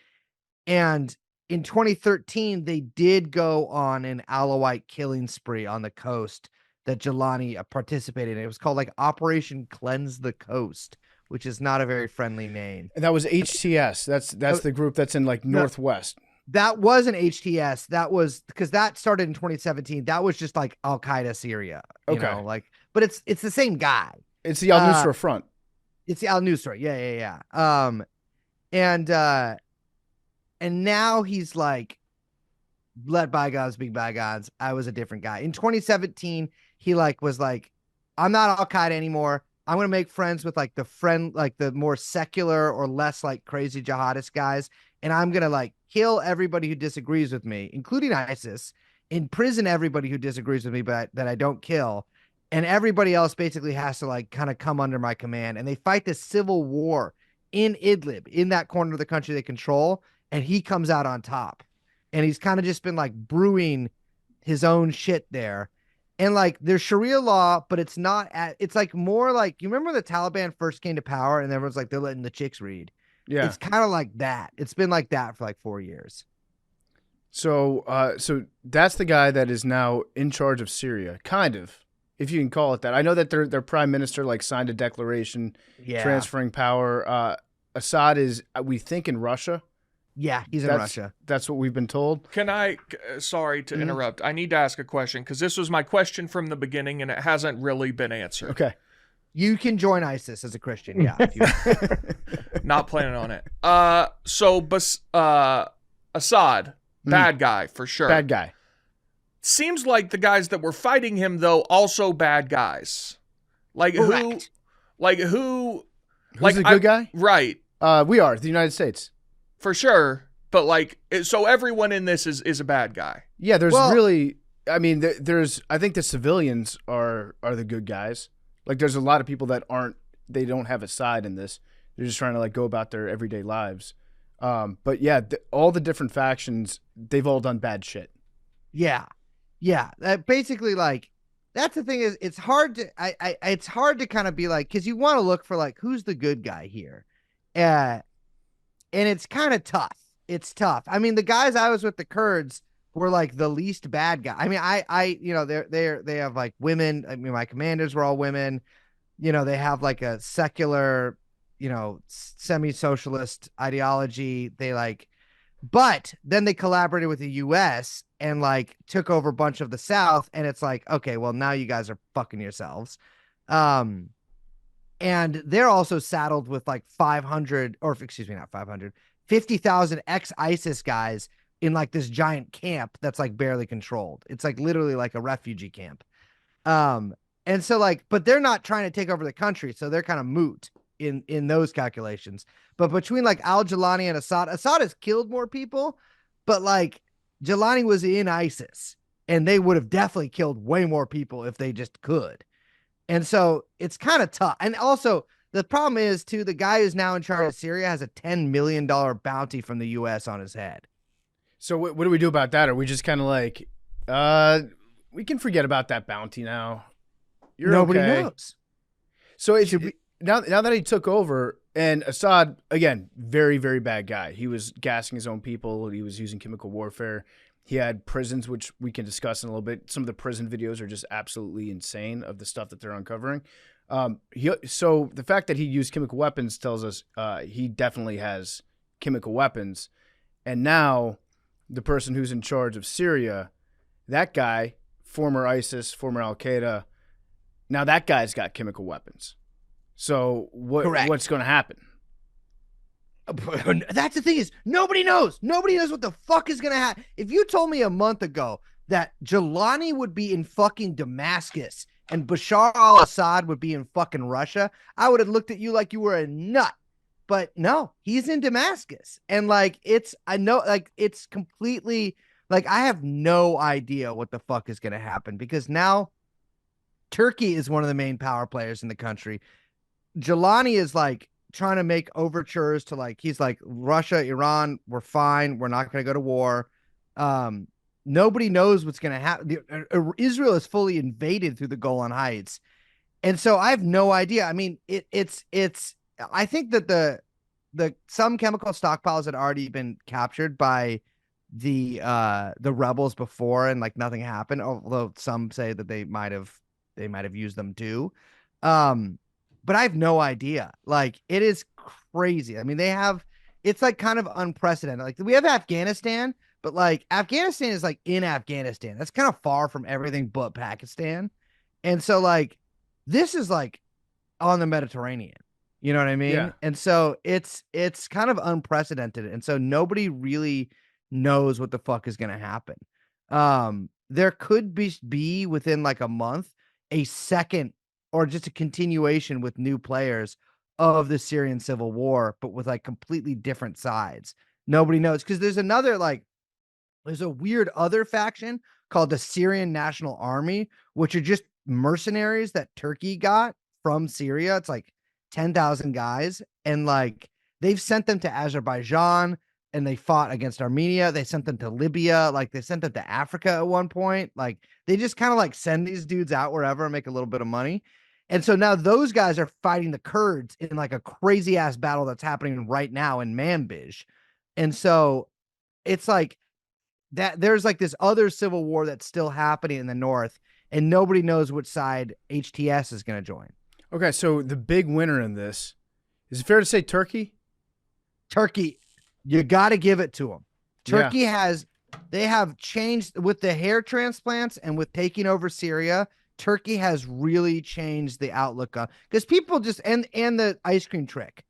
And in 2013, they did go on an Alawite killing spree on the coast that Jelani participated in. It was called like Operation Cleanse the Coast, which is not a very friendly name. And that was HTS. That's the group that's in like Northwest. That was an HTS. That was because that started in 2017. That was just like Al-Qaeda Syria. You know, like, but it's the same guy. It's the Al-Nusra Front. It's the Al-Nusra. Yeah. And now he's like, let bygones be bygones. I was a different guy. In 2017, he like was like, I'm not Al-Qaeda anymore. I'm going to make friends with like the more secular or less like crazy jihadist guys. And I'm going to like kill everybody who disagrees with me, including ISIS, imprison everybody who disagrees with me, but that I don't kill. And everybody else basically has to like kind of come under my command. And they fight this civil war in Idlib, in that corner of the country they control. And he comes out on top. And he's kind of just been like brewing his own shit there. And like there's Sharia law, but it's not it's like more like, you remember the Taliban first came to power and everyone's like, they're letting the chicks read. Yeah. It's kind of like that. It's been like that for like 4 years. So that's the guy that is now in charge of Syria, kind of, if you can call it that. I know that their prime minister like signed a declaration transferring power. Assad is, we think, in Russia. Yeah, he's in Russia. That's what we've been told. Can I, sorry to interrupt. I need to ask a question because this was my question from the beginning and it hasn't really been answered. Okay. You can join ISIS as a Christian. Yeah. Not planning on it. Assad, bad guy for sure. Bad guy. Seems like the guys that were fighting him though, also bad guys. Like Correct. who's the good guy? Right. We are the United States. For sure, but like, so everyone in this is a bad guy. Yeah, I think the civilians are the good guys. Like, there's a lot of people that they don't have a side in this. They're just trying to like go about their everyday lives. But yeah, all the different factions, they've all done bad shit. Yeah. Basically, like, that's the thing is, it's hard to kind of be like, because you want to look for like, who's the good guy here? And it's kind of tough. It's tough. I mean, the guys I was with, the Kurds, were like the least bad guy. I mean, they have like women. I mean, my commanders were all women. You know, they have like a secular, semi-socialist ideology. But then they collaborated with the US and like took over a bunch of the South. And it's like, okay, well, now you guys are fucking yourselves. And they're also saddled with like 50,000 ex-ISIS guys in like this giant camp that's like barely controlled. It's like literally like a refugee camp. And so like, but they're not trying to take over the country. So they're kind of moot in those calculations. But between like al-Jilani and Assad has killed more people, but like Jilani was in ISIS and they would have definitely killed way more people if they just could. And so it's kind of tough. And also the problem is too, the guy who's now in charge of Syria has a $10 million bounty from the US on his head. So what do we do about that? Are we just kind of like, we can forget about that bounty now? Nobody knows. So it should be, now that he took over, and Assad, again, very, very bad guy. He was gassing his own people. He was using chemical warfare. He had prisons, which we can discuss in a little bit. Some of the prison videos are just absolutely insane of the stuff that they're uncovering. So the fact that he used chemical weapons tells us he definitely has chemical weapons. And now the person who's in charge of Syria, that guy, former ISIS, former Al-Qaeda, now that guy's got chemical weapons. So what's going to happen? That's the thing is nobody knows. Nobody knows what the fuck is going to happen. If you told me a month ago that Jelani would be in fucking Damascus and Bashar al-Assad would be in fucking Russia, I would have looked at you like you were a nut. But no, he's in Damascus. And like, it's completely like, I have no idea what the fuck is going to happen because now Turkey is one of the main power players in the country. Jelani is like trying to make overtures to like, he's like, Russia, Iran, we're fine. We're not going to go to war. Nobody knows what's going to happen. Israel is fully invaded through the Golan Heights. And so I have no idea. I mean, it's, I think that some chemical stockpiles had already been captured by the rebels before, and like nothing happened, although some say that they might have used them too. But I have no idea. Like, it is crazy. I mean, it's like kind of unprecedented. Like, we have Afghanistan, but like Afghanistan is like in Afghanistan. That's kind of far from everything but Pakistan. And so like this is like on the Mediterranean. You know what I mean? Yeah. And so it's kind of unprecedented. And so nobody really knows what the fuck is going to happen. There could be within like a month, a second or just a continuation with new players of the Syrian Civil War, but with like completely different sides. Nobody knows, because there's a weird other faction called the Syrian National Army, which are just mercenaries that Turkey got from Syria. It's like 10,000 guys. And like, they've sent them to Azerbaijan and they fought against Armenia. They sent them to Libya. Like, they sent them to Africa at one point. Like, they just kind of like send these dudes out wherever and make a little bit of money. And so now those guys are fighting the Kurds in like a crazy ass battle that's happening right now in Manbij. And so it's like that there's like this other civil war that's still happening in the north, and nobody knows which side HTS is going to join. Okay, so the big winner in this, is it fair to say Turkey? Turkey, you got to give it to them. Turkey they have changed with the hair transplants and with taking over Syria. Turkey has really changed the outlook on, because people just and the ice cream trick.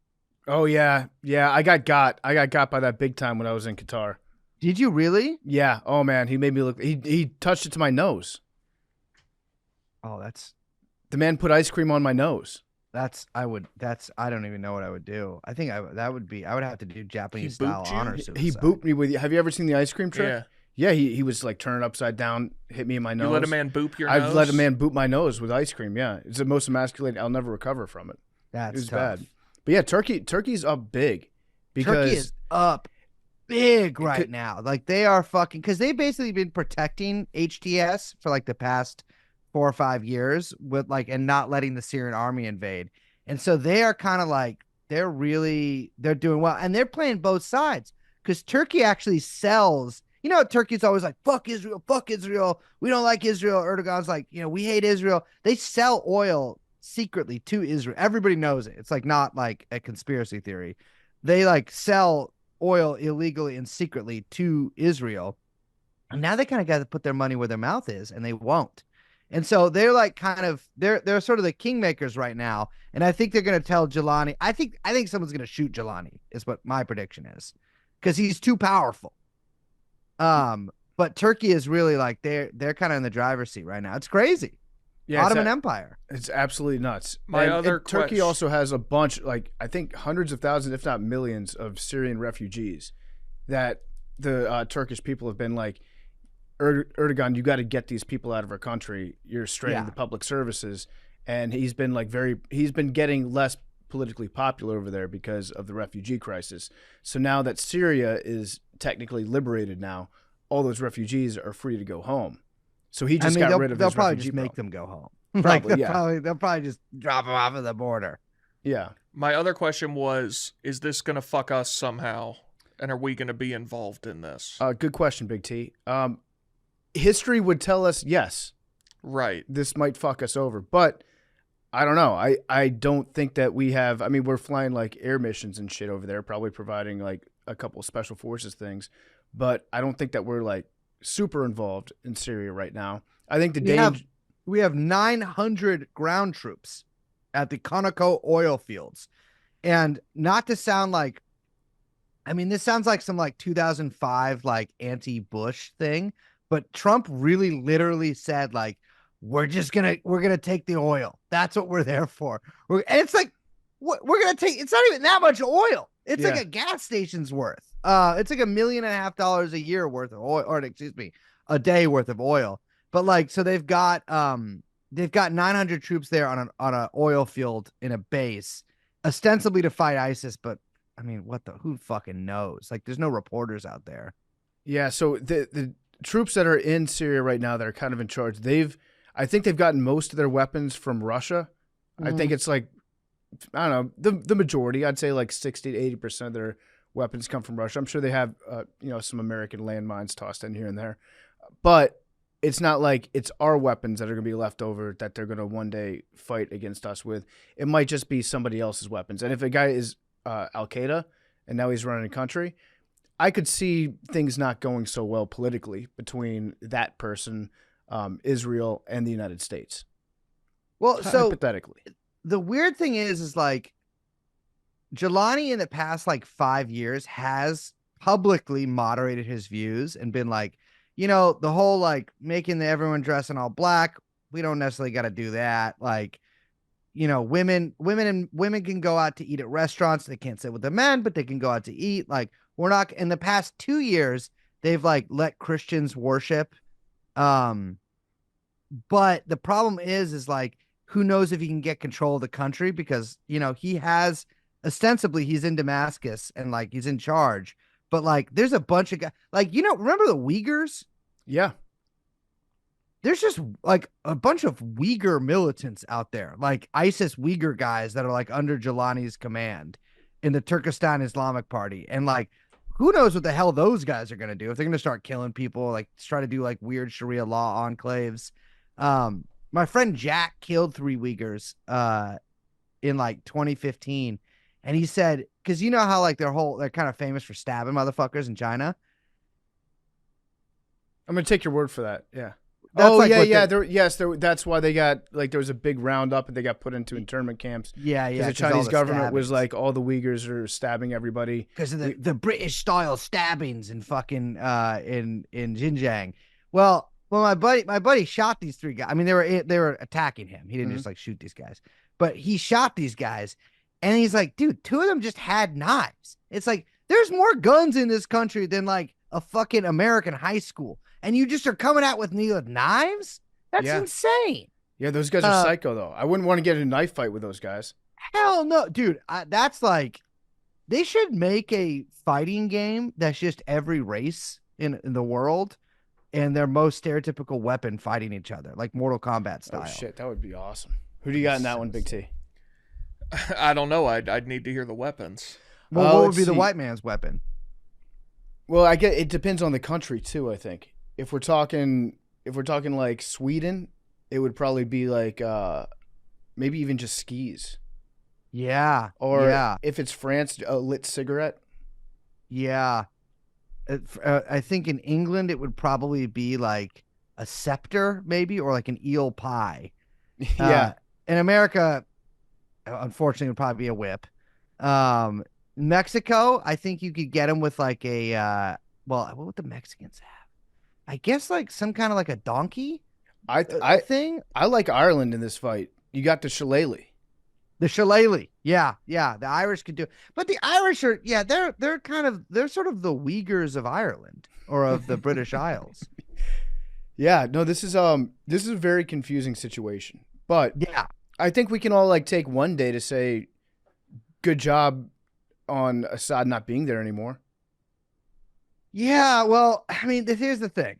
Oh yeah. I got got by that big time when I was in Qatar. Did you really? Yeah. Oh man, he made me look. He touched it to my nose. Oh, the man put ice cream on my nose. I don't even know what I would do. I think I would have to do Japanese style honor suicide. He booped me with. Have you ever seen the ice cream trick? Yeah. Yeah, he was like turning upside down, hit me in my nose. You let a man boop your nose? I've let a man boop my nose with ice cream, yeah. It's the most emasculating. I'll never recover from it. It was tough. Bad. But yeah, Turkey's up big. Because Turkey is up big right now. Like, they are fucking, because they've basically been protecting HTS for like the past 4 or 5 years with like, and not letting the Syrian army invade. And so they are kind of like, they're doing well. And they're playing both sides, because Turkey actually sells. You know, Turkey's always like, fuck Israel. We don't like Israel. Erdogan's like, we hate Israel. They sell oil secretly to Israel. Everybody knows it. It's like not like a conspiracy theory. They like sell oil illegally and secretly to Israel. And now they kind of got to put their money where their mouth is, and they won't. And so they're like they're sort of the kingmakers right now. And I think they're going to tell Jelani. I think someone's going to shoot Jelani is what my prediction is, because he's too powerful. But Turkey is really like they're kind of in the driver's seat right now. It's crazy. Yeah, Ottoman Empire. It's absolutely nuts. Turkey also has a bunch, like I think hundreds of thousands, if not millions, of Syrian refugees that the Turkish people have been like, Erdogan, you got to get these people out of our country. You're straining the public services, and he's been getting less politically popular over there because of the refugee crisis. So now that Syria is technically liberated now, all those refugees are free to go home. So he just got rid of his refugee. They'll probably just make them go home. They'll probably just drop them off at the border. Yeah. My other question was, is this going to fuck us somehow? And are we going to be involved in this? Good question, Big T. History would tell us yes. Right. This might fuck us over, but I don't know. I don't think that we have. I mean, we're flying like air missions and shit over there, probably providing like a couple of special forces things, but I don't think that we're like super involved in Syria right now. I think we have 900 ground troops at the Conoco oil fields, and not to sound like, I mean, this sounds like some like 2005 like anti-Bush thing, but Trump really literally said like, we're gonna take the oil. That's what we're there for. And it's like, what we're gonna take? It's not even that much oil. It's like a gas station's worth. It's like $1.5 million a year worth of oil, or excuse me, a day worth of oil. But like, so they've got 900 troops there on an oil field in a base, ostensibly to fight ISIS, but I mean, who fucking knows? Like, there's no reporters out there. Yeah, so the troops that are in Syria right now that are kind of in charge, I think they've gotten most of their weapons from Russia. I think it's like, I don't know, the majority, I'd say like 60 to 80% of their weapons come from Russia. I'm sure they have, some American landmines tossed in here and there, but it's not like it's our weapons that are going to be left over that they're going to one day fight against us with. It might just be somebody else's weapons. And if a guy is Al-Qaeda and now he's running a country, I could see things not going so well politically between that person, Israel, and the United States. Well, so hypothetically, the weird thing is like Jelani in the past like 5 years has publicly moderated his views and been like, the whole like making everyone dress in all black, we don't necessarily got to do that. Like, women can go out to eat at restaurants. They can't sit with the men, but they can go out to eat. Like, we're not, in the past 2 years, they've like let Christians worship. But the problem is like, who knows if he can get control of the country, because, he has ostensibly he's in Damascus and like he's in charge, but like there's a bunch of guys like, remember the Uyghurs? Yeah. There's just like a bunch of Uyghur militants out there, like ISIS Uyghur guys that are like under Jelani's command in the Turkestan Islamic Party. And like, who knows what the hell those guys are going to do if they're going to start killing people, like try to do like weird Sharia law enclaves. My friend Jack killed 3 Uyghurs in like 2015. And he said, because you know how like they're kind of famous for stabbing motherfuckers in China. I'm going to take your word for that. Yeah. That's That's why they got like, there was a big roundup and they got put into internment camps. Yeah. Because the Chinese government was like, all the Uyghurs are stabbing everybody. Because of the British style stabbings in fucking in Xinjiang. Well, my buddy shot these 3 guys. I mean, they were attacking him. He didn't just like shoot these guys, but he shot these guys. And he's like, dude, 2 of them just had knives. It's like, there's more guns in this country than like a fucking American high school. And you just are coming out with knives? That's insane. Yeah, those guys are psycho, though. I wouldn't want to get in a knife fight with those guys. Hell no. Dude, that's like, they should make a fighting game that's just every race in the world and their most stereotypical weapon fighting each other, like Mortal Kombat style. Oh, shit, that would be awesome. Who do you got in that one, Big T? I don't know. I'd need to hear the weapons. Well, what would be the white man's weapon? Well, I get it depends on the country too. I think if we're talking like Sweden, it would probably be like maybe even just skis. Yeah. Or if it's France, a lit cigarette. Yeah. I think in England it would probably be like a scepter, maybe, or like an eel pie. Yeah. In America, unfortunately, it would probably be a whip. Mexico, I think you could get them with like a what would the Mexicans have? I guess like some kind of like a donkey. I like Ireland in this fight. You got the shillelagh. The shillelagh. Yeah. The Irish could do it. But the Irish are, they're sort of the Uyghurs of Ireland or of the British Isles. Yeah, no, this is a very confusing situation. But yeah, I think we can all like take one day to say good job on Assad not being there anymore. Yeah, well, I mean, here's the thing.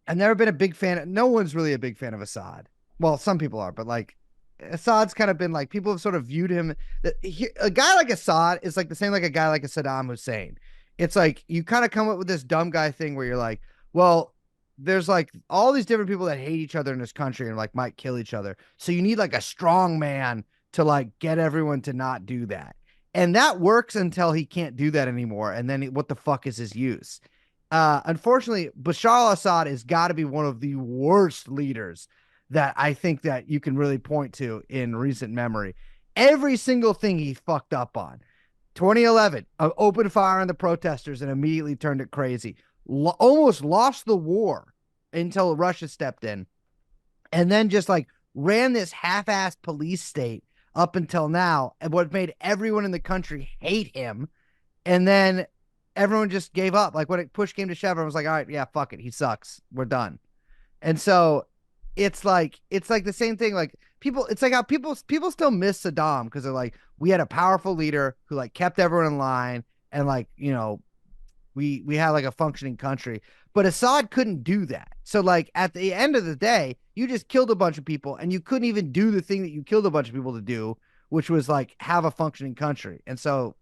I've never been a big fan. No one's really a big fan of Assad. Well, some people are, but like Assad's kind of been like, people have sort of viewed him. A guy like Assad is like the same like a guy like a Saddam Hussein. It's like you kind of come up with this dumb guy thing where you're like, well, there's like all these different people that hate each other in this country and like might kill each other. So you need like a strong man to like get everyone to not do that. And that works until he can't do that anymore. And then what the fuck is his use? Unfortunately, Bashar al-Assad has got to be one of the worst leaders that I think that you can really point to in recent memory. Every single thing he fucked up on. 2011, opened fire on the protesters and immediately turned it crazy. Almost lost the war until Russia stepped in. And then just like ran this half-assed police state up until now, and what made everyone in the country hate him. And then everyone just gave up. Like when push came to shove, everyone was like, all right, yeah, fuck it. He sucks. We're done. And so it's like the same thing. Like people, it's like how people still miss Saddam because they're like, we had a powerful leader who like kept everyone in line and like, you know, we had like a functioning country, but Assad couldn't do that. So like at the end of the day, you just killed a bunch of people and you couldn't even do the thing that you killed a bunch of people to do, which was like have a functioning country. And so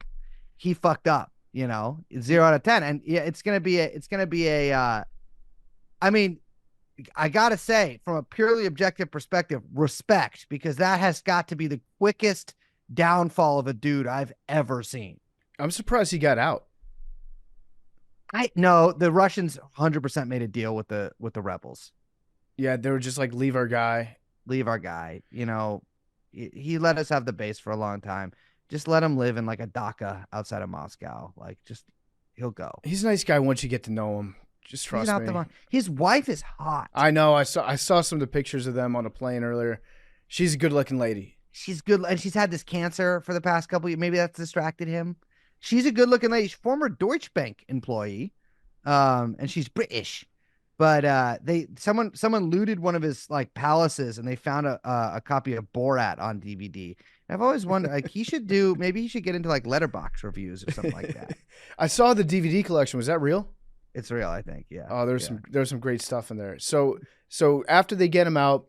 he fucked up, you know, 0 out of 10. And yeah, it's going to be a, I mean, I got to say from a purely objective perspective, respect, because that has got to be the quickest downfall of a dude I've ever seen. I'm surprised he got out. I no, the Russians 100% made a deal with the rebels. Yeah, they were just like, leave our guy. Leave our guy. You know, he let us have the base for a long time. Just let him live in like a dacha outside of Moscow. Like, just he'll go. He's a nice guy once you get to know him. Just trust me. His wife is hot. I know. I saw some of the pictures of them on a plane earlier. She's a good looking lady. She's good, and she's had this cancer for the past couple of years. Maybe that's distracted him. She's a good looking lady. She's former Deutsche Bank employee, and she's British. But someone looted one of his like palaces, and they found a copy of Borat on DVD. And I've always wondered, like, maybe he should get into like letterbox reviews or something like that. I saw the DVD collection. Was that real? It's real, I think. Yeah. Oh, there's some great stuff in there. So after they get him out,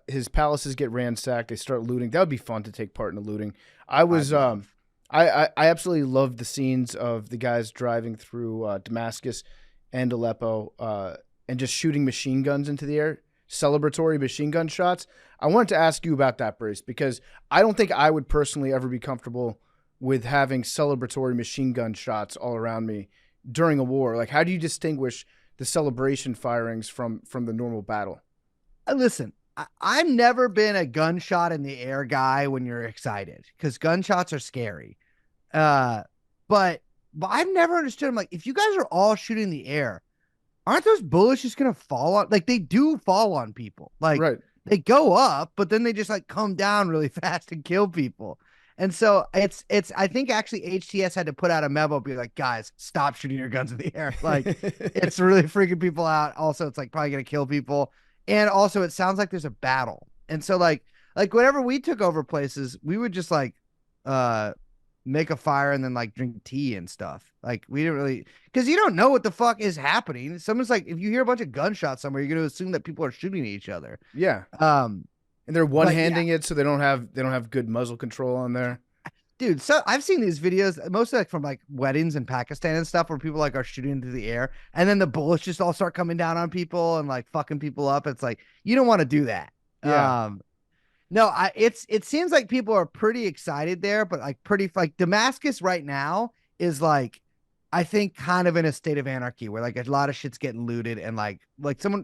his palaces get ransacked. They start looting. That would be fun to take part in the looting. I absolutely loved the scenes of the guys driving through Damascus and Aleppo and just shooting machine guns into the air, celebratory machine gun shots. I wanted to ask you about that, Brace, because I don't think I would personally ever be comfortable with having celebratory machine gun shots all around me during a war. Like, how do you distinguish the celebration firings from the normal battle? Listen, I've never been a gunshot in the air guy when you're excited, because gunshots are scary. But I've never understood. I'm like, if you guys are all shooting in the air, aren't those bullets just gonna fall on? Like, they do fall on people. Like, right. They go up, but then they just like come down really fast and kill people. And so it's I think actually HTS had to put out a memo, be like, guys, stop shooting your guns in the air. Like, it's really freaking people out. Also, it's like probably gonna kill people. And also it sounds like there's a battle. And so like whenever we took over places, we would just like make a fire and then like drink tea and stuff. Like, we didn't really, because you don't know what the fuck is happening. Someone's like, if you hear a bunch of gunshots somewhere, you're gonna assume that people are shooting at each other. Yeah. And they're one-handing it, so they don't have good muzzle control on there. Dude, so I've seen these videos, mostly like from like weddings in Pakistan and stuff, where people like are shooting into the air, and then the bullets just all start coming down on people and like fucking people up. It's like, you don't want to do that. Yeah. No, it seems like people are pretty excited there, but like Damascus right now is like, I think kind of in a state of anarchy where like a lot of shit's getting looted, and like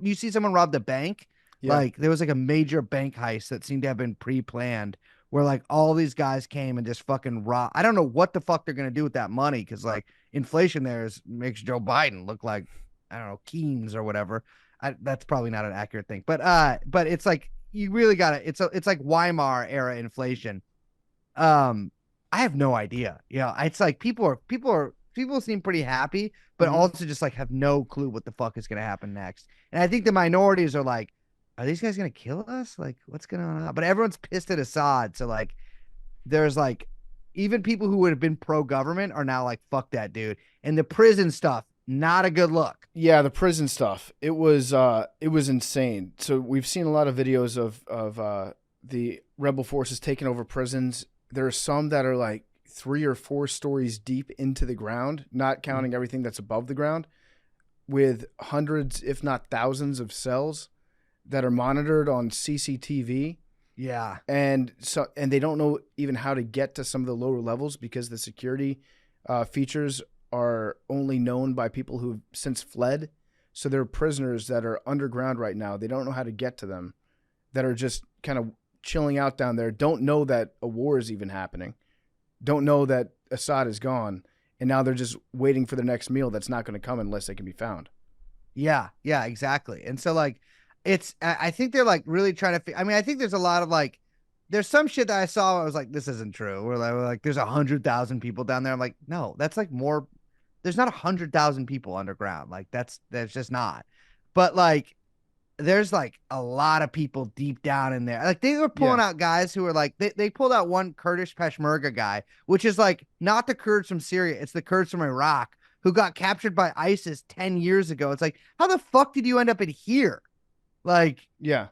you see someone rob the bank. Yeah. Like, there was like a major bank heist that seemed to have been pre-planned, where like all these guys came and just fucking rob. I don't know what the fuck they're gonna do with that money, because like inflation makes Joe Biden look like, I don't know, Keynes or whatever. That's probably not an accurate thing, but it's like, you really gotta. It's like Weimar era inflation. I have no idea. Yeah, it's like people seem pretty happy, but also just like have no clue what the fuck is gonna happen next. And I think the minorities are like, are these guys going to kill us? Like, what's going on? But everyone's pissed at Assad. So like, there's like, even people who would have been pro-government are now like, fuck that dude. And the prison stuff, not a good look. Yeah, the prison stuff. It was insane. So we've seen a lot of videos of the rebel forces taking over prisons. There are some that are like 3 or 4 stories deep into the ground, not counting everything that's above the ground, with hundreds, if not thousands, of cells that are monitored on CCTV. Yeah. And they don't know even how to get to some of the lower levels, because the security features are only known by people who've since fled. So there are prisoners that are underground right now. They don't know how to get to them, that are just kind of chilling out down there, don't know that a war is even happening, don't know that Assad is gone, and now they're just waiting for their next meal that's not going to come unless they can be found. Yeah, exactly. And so like, I think they're like really trying to, I think there's a lot of like, there's some shit that I saw, I was like, this isn't true. We're like there's 100,000 people down there. I'm like, no, that's like more, there's not 100,000 people underground. Like, that's just not. But like, there's like a lot of people deep down in there. Like they were pulling out guys who were like, they pulled out one Kurdish Peshmerga guy, which is like not the Kurds from Syria. It's the Kurds from Iraq who got captured by ISIS 10 years ago. It's like, how the fuck did you end up in here? Like, Yeah.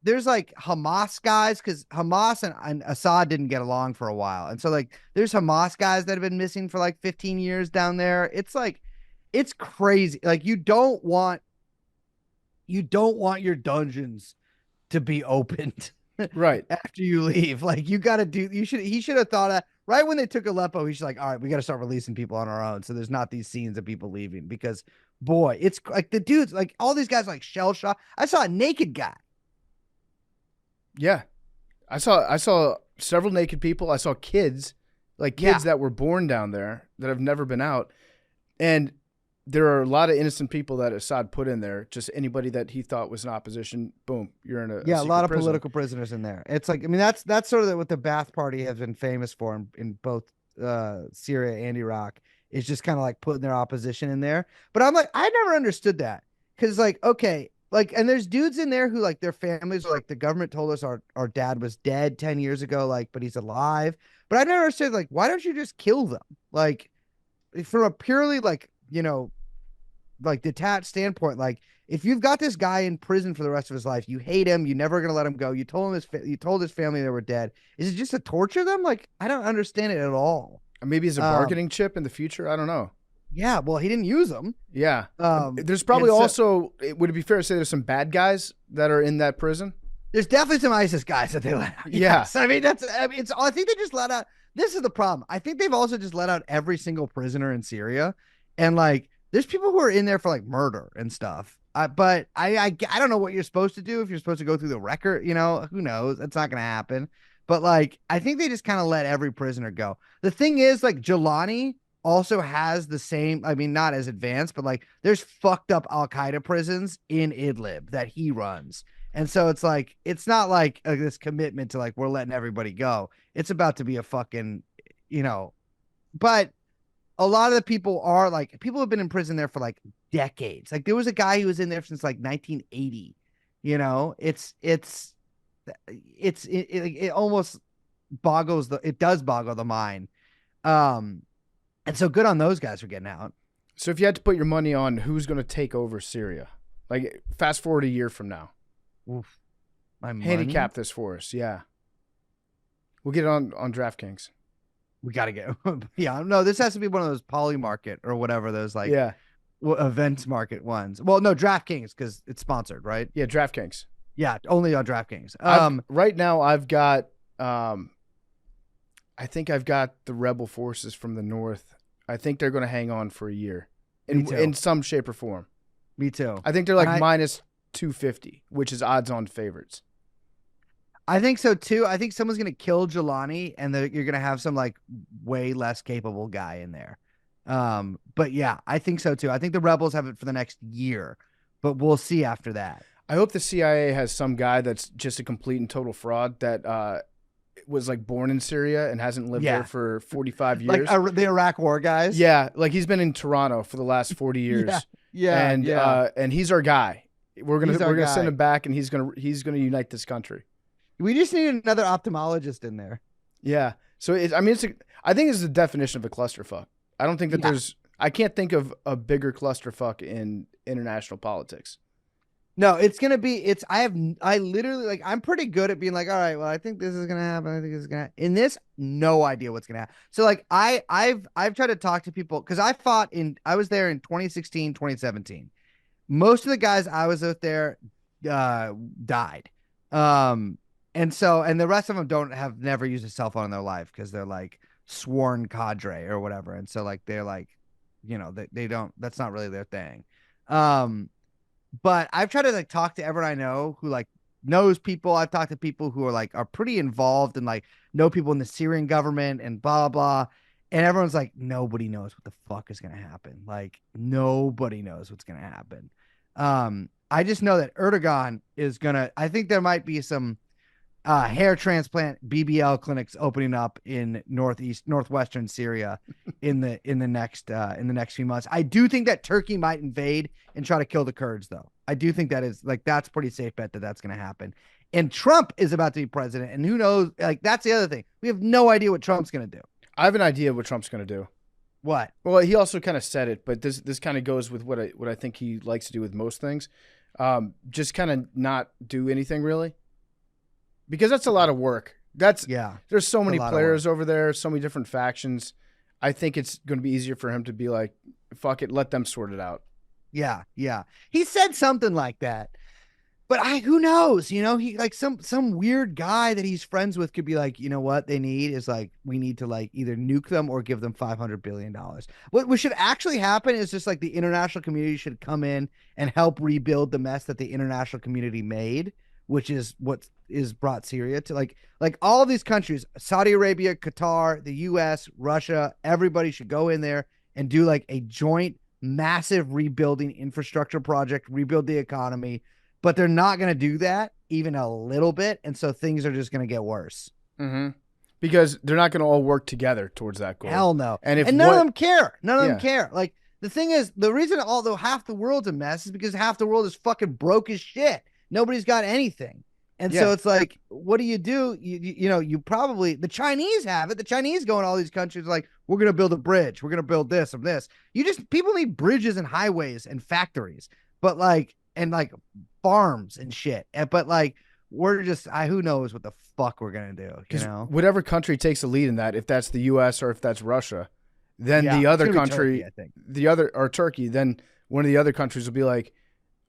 there's like Hamas guys, because Hamas and Assad didn't get along for a while. And so like there's Hamas guys that have been missing for like 15 years down there. It's like, it's crazy. Like you don't want your dungeons to be opened Right. after you leave. Like you got to he should have thought of right when they took Aleppo. He's like, all right, we got to start releasing people on our own. So there's not these scenes of people leaving, because boy, it's like the dudes, like all these guys, like shell shock. I saw a naked guy. Yeah. I saw several naked people. I saw kids, like kids that were born down there that have never been out. And there are a lot of innocent people that Assad put in there. Just anybody that he thought was in opposition, boom, you're in a lot of prison. political prisoners in there. It's like, I mean, that's sort of what the Ba'ath Party has been famous for in both Syria and Iraq. Is just kind of like putting their opposition in there. But I'm like, I never understood that, because like, okay, like, and there's dudes in there who like their families are like, the government told us our dad was dead 10 years ago, like, but he's alive. But I never understood, like, why don't you just kill them? Like, from a purely like, you know, like detached standpoint, like if you've got this guy in prison for the rest of his life, you hate him, you're never gonna let him go. You told his family they were dead. Is it just to torture them? Like, I don't understand it at all. Maybe as a bargaining chip in the future. I don't know. Yeah, well, he didn't use them. Yeah. There's probably also, would it be fair to say there's some bad guys that are in that prison? There's definitely some ISIS guys that they let out. Yeah. Yes. I mean, I think they just let out, this is the problem. I think they've also just let out every single prisoner in Syria. And like, there's people who are in there for like murder and stuff. But I don't know what you're supposed to do, if you're supposed to go through the record, you know, who knows? That's not going to happen. But like, I think they just kind of let every prisoner go. The thing is, like, Jelani also has the same, I mean, not as advanced, but like there's fucked up Al-Qaeda prisons in Idlib that he runs. And so it's like, it's not like this commitment to like, we're letting everybody go. It's about to be a fucking, you know, but a lot of the people are like, people have been in prison there for like decades. Like there was a guy who was in there since like 1980, you know, it almost does boggle the mind. And so good on those guys for getting out. So if you had to put your money on who's going to take over Syria, like fast forward a year from now, oof, handicap this for us. Yeah. We'll get it on DraftKings. We got to get, yeah, no, this has to be one of those poly market or whatever, those like events market ones. Well, no, DraftKings, because it's sponsored, right? Yeah, DraftKings. Yeah, only on DraftKings. Right now I've got, I think I've got the rebel forces from the north. I think they're going to hang on for a year in some shape or form. Me too. I think they're like minus 250, which is odds on favorites. I think so too. I think someone's going to kill Jelani, and you're going to have some like way less capable guy in there. But yeah, I think so too. I think the rebels have it for the next year, but we'll see after that. I hope the CIA has some guy that's just a complete and total fraud that was like born in Syria and hasn't lived there for 45 years. Like the Iraq war guys? Yeah, like he's been in Toronto for the last 40 years. And he's our guy. We're gonna send him back, and he's gonna unite this country. We just need another ophthalmologist in there. Yeah. So I think it's the definition of a clusterfuck. I don't think that I can't think of a bigger clusterfuck in international politics. No, it's going to be, I literally, like, I'm pretty good at being like, all right, well, I think this is going to happen. I think this is going to happen. In this, no idea what's going to happen. So like, I've tried to talk to people, cause I was there in 2016, 2017. Most of the guys I was out there, died. And the rest of them have never used a cell phone in their life, cause they're like sworn cadre or whatever. And so like, they're like, you know, they don't, that's not really their thing. But I've tried to like talk to everyone I know who like knows people. I've talked to people who are pretty involved and like know people in the Syrian government and blah, blah. And everyone's like, nobody knows what the fuck is going to happen. Like nobody knows what's going to happen. I just know that Erdogan is I think there might be some hair transplant BBL clinics opening up in northwestern Syria in the next few months. I do think that Turkey might invade and try to kill the Kurds though. I do think that is like, that's pretty safe bet that that's going to happen. And Trump is about to be president. And who knows? Like, that's the other thing. We have no idea what Trump's going to do. I have an idea what Trump's going to do. What? Well, he also kind of said it, but this kind of goes with what I think he likes to do with most things. Just kind of not do anything really, because that's a lot of work. There's so many players over there, so many different factions. I think it's going to be easier for him to be like, fuck it, let them sort it out. Yeah. He said something like that. But who knows? You know, he like some weird guy that he's friends with could be like, you know what they need is like, we need to like either nuke them or give them $500 billion. What should actually happen is just like the international community should come in and help rebuild the mess that the international community made, which is what is brought Syria to like all of these countries, Saudi Arabia, Qatar, the US, Russia, everybody should go in there and do like a joint massive rebuilding infrastructure project, rebuild the economy. But they're not going to do that even a little bit. And so things are just going to get worse. Mm-hmm. Because they're not going to all work together towards that goal. Hell no. And none of them care. None of them care. Like, the thing is, the reason although half the world's a mess is because half the world is fucking broke as shit. Nobody's got anything. And so it's like, what do? You know, you probably, the Chinese have it. The Chinese go in all these countries like, we're going to build a bridge. We're going to build this and this. People need bridges and highways and factories. But like, and like farms and shit. But like, we're just, who knows what the fuck we're going to do, you know? Whatever country takes the lead in that, if that's the US or if that's Russia, then the other country, Turkey, Turkey, then one of the other countries will be like,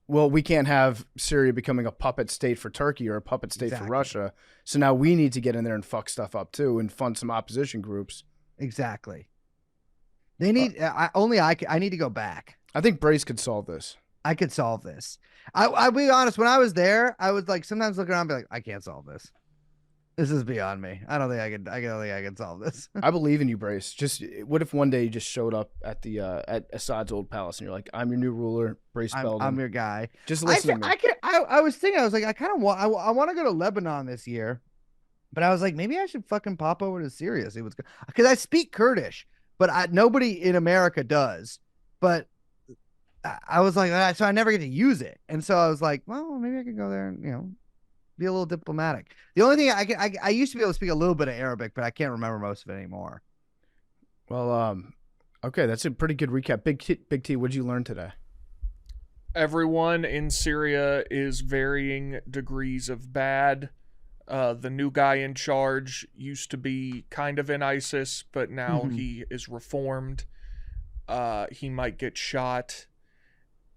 well, we can't have Syria becoming a puppet state for Turkey or a puppet state for Russia. So now we need to get in there and fuck stuff up too and fund some opposition groups. Exactly. They need, I need to go back. I think Brace could solve this. I could solve this. I'll be honest. When I was there, I was like sometimes looking around and be like, I can't solve this. This is beyond me. I don't think I can solve this. I believe in you, Brace. Just what if one day you just showed up at the at Assad's old palace and you're like, I'm your new ruler, Brace Belden. I'm your guy. Just listen to me. I was thinking, I was like, I kind of want, I want to go to Lebanon this year, but I was like, maybe I should fucking pop over to Syria, see what's good, because I speak Kurdish, but nobody in America does. But I was like, so I never get to use it. And so I was like, well, maybe I could go there and, you know, be a little diplomatic. The only thing I used to be able to speak a little bit of Arabic, but I can't remember most of it anymore. Well, okay. That's a pretty good recap. Big T, what'd you learn today? Everyone in Syria is varying degrees of bad. The new guy in charge used to be kind of in ISIS, but now he is reformed. He might get shot.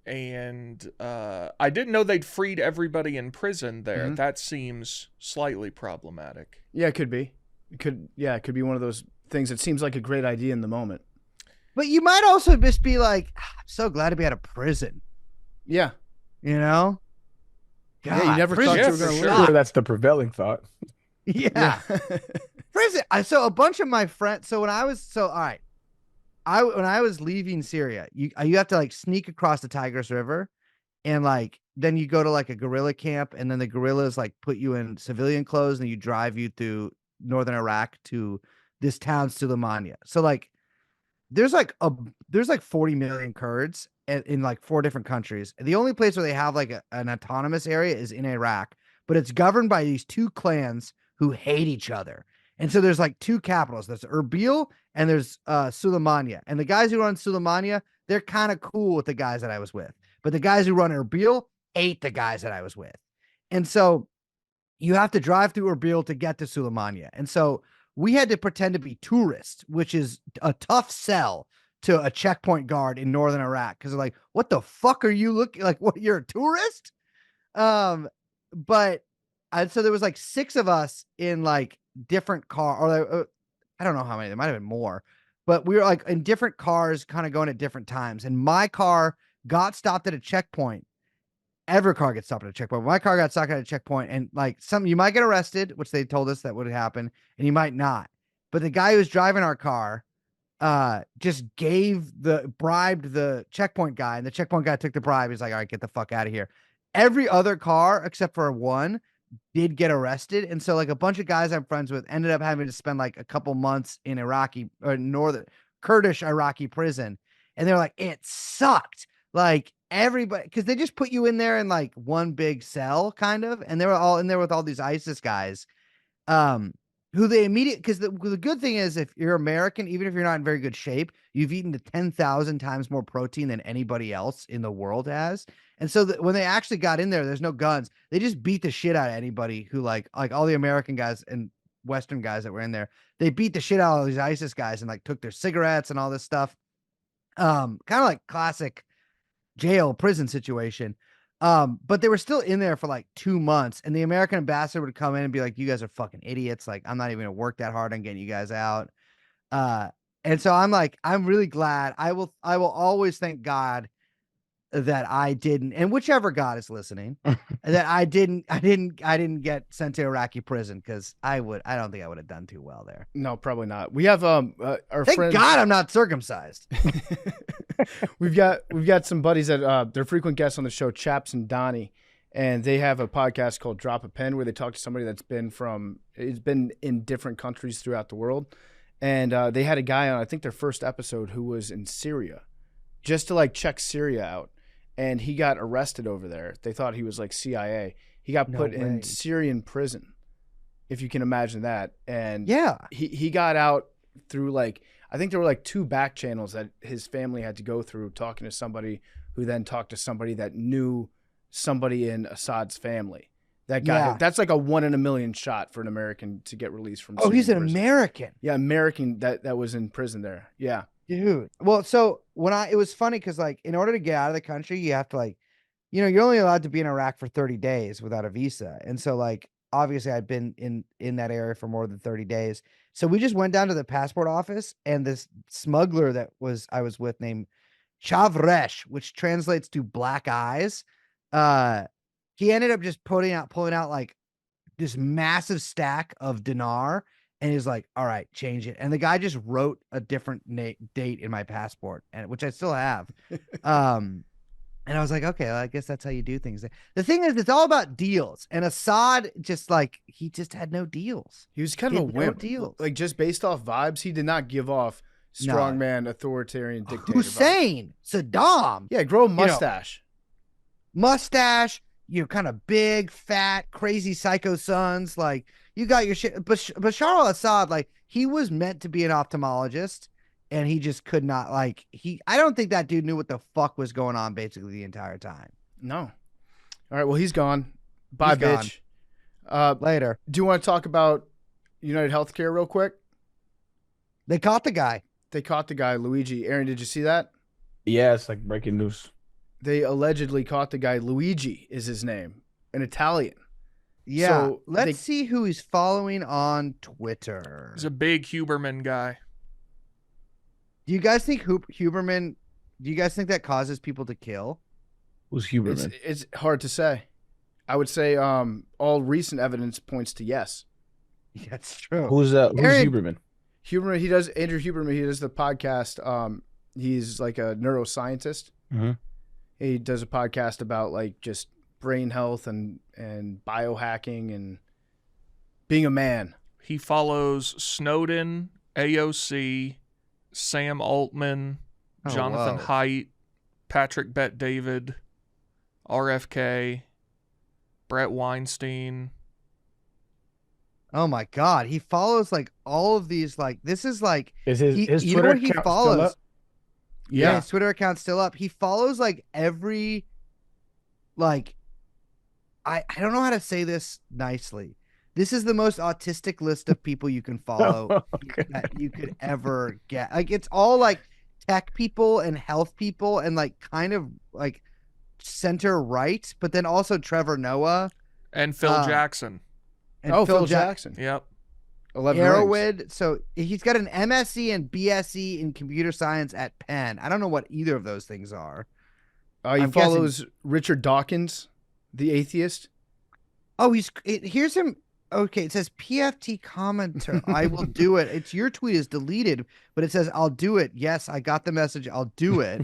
And I didn't know they'd freed everybody in prison there. That seems slightly problematic. Yeah, it could be. It could be one of those things that seems like a great idea in the moment. But you might also just be like, I'm so glad to be out of prison. Yeah. You know? God, yeah, you never thought you were going to live. Sure, that's the prevailing thought. Yeah. Prison. So a bunch of my friends, all right. When I was leaving Syria, you have to like sneak across the Tigris River, and like then you go to like a guerrilla camp, and then the guerrillas like put you in civilian clothes and you drive you through northern Iraq to this town Suleimania. So like there's like 40 million Kurds in like 4 different countries. The only place where they have like an autonomous area is in Iraq, but it's governed by these 2 clans who hate each other. And so there's like 2 capitals. There's Erbil and there's Suleimania. And the guys who run Suleimania, they're kind of cool with the guys that I was with. But the guys who run Erbil hate the guys that I was with. And so you have to drive through Erbil to get to Suleimania. And so we had to pretend to be tourists, which is a tough sell to a checkpoint guard in northern Iraq. Because they're like, what the fuck are you looking like? What, you're a tourist? So there was like 6 of us in like different car, or I don't know how many, there might have been more, but we were like in different cars kind of going at different times. And my car got stopped at a checkpoint. Every car gets stopped at a checkpoint. My car got stuck at a checkpoint, and like you might get arrested, which they told us that would happen, and you might not. But the guy who was driving our car just bribed the checkpoint guy, and the checkpoint guy took the bribe. He's like, all right, get the fuck out of here. Every other car except for one did get arrested. And so like a bunch of guys I'm friends with ended up having to spend like a couple months in Iraqi or northern Kurdish Iraqi prison. And they're like, it sucked. Like everybody, because they just put you in there in like one big cell, kind of, and they were all in there with all these ISIS guys, who they because the good thing is, if you're American, even if you're not in very good shape, you've eaten 10,000 times more protein than anybody else in the world has. And so when they actually got in there, there's no guns. They just beat the shit out of anybody who like all the American guys and Western guys that were in there. They beat the shit out of these ISIS guys and like took their cigarettes and all this stuff. Kind of like classic jail prison situation. But they were still in there for like 2 months, and the American ambassador would come in and be like, you guys are fucking idiots. Like, I'm not even gonna work that hard on getting you guys out. And so I'm like, I'm really glad. I will always thank God that I didn't, and whichever God is listening, that I didn't get sent to Iraqi prison, because I don't think I would have done too well there. No, probably not. We have our Thank friends. God I'm not circumcised. We've got some buddies that they're frequent guests on the show, Chaps and Donnie, and they have a podcast called Drop a Pen, where they talk to somebody that's been in different countries throughout the world. And they had a guy on, I think their first episode, who was in Syria, just to like check Syria out. And he got arrested over there. They thought he was like CIA. He got put in Syrian prison, if you can imagine that. And yeah, he got out through like, I think there were like 2 back channels that his family had to go through, talking to somebody who then talked to somebody that knew somebody in Assad's family. That guy, that's like a 1 in a million shot for an American to get released from. Oh, he's an prison. American. Yeah, American that was in prison there. Yeah. Dude. Well, so it was funny because like, in order to get out of the country, you have to like, you're only allowed to be in Iraq for 30 days without a visa. And so like, obviously I'd been in that area for more than 30 days. So we just went down to the passport office, and this smuggler that I was with, named Chavresh, which translates to black eyes. He ended up just pulling out like this massive stack of dinar. And he's like, all right, change it. And the guy just wrote a different date in my passport, which I still have. And I was like, okay, well, I guess that's how you do things. The thing is, it's all about deals. And Assad he just had no deals. He was kind of a wimp. Deals. Like, just based off vibes, he did not give off strongman, authoritarian dictator Hussein, vibes. Saddam. Yeah, grow a mustache. Mustache, kind of big, fat, crazy psycho sons. Like, you got your shit. Bashar al-Assad, like, he was meant to be an ophthalmologist, and he just could not, like, I don't think that dude knew what the fuck was going on basically the entire time. No. All right, well, he's gone. Bye, bitch. Later. Do you want to talk about UnitedHealthCare real quick? They caught the guy. Luigi. Aaron, did you see that? Yeah, it's like breaking news. They allegedly caught the guy. Luigi is his name, an Italian. Yeah, so let's see who he's following on Twitter. He's a big Huberman guy. Do you guys think Huberman? Do you guys think that causes people to kill? Who's Huberman? It's hard to say. I would say all recent evidence points to yes. That's true. Who's Huberman? Huberman. Andrew Huberman. He does the podcast. He's like a neuroscientist. Mm-hmm. He does a podcast about like just brain health and biohacking and being a man. He follows Snowden, AOC, Sam Altman, Jonathan Haidt, Patrick Bet-David, RFK, Brett Weinstein. Oh my God, he follows like all of these. Like, this is like his Twitter account he follows. Still up? Yeah, his Twitter account's still up. He follows like every, like, I don't know how to say this nicely. This is the most autistic list of people you can follow that you could ever get. Like, it's all like tech people and health people and like kind of like center right, but then also Trevor Noah and Phil Jackson. And Phil Jackson. Yep. 11 Arrowhead. rings. So he's got an MSc and BSc in computer science at Penn. I don't know what either of those things are. He follows Richard Dawkins, the atheist. Oh, here's him. Okay, it says PFT commenter. I will do it. It's your tweet is deleted, but it says I'll do it. Yes, I got the message. I'll do it.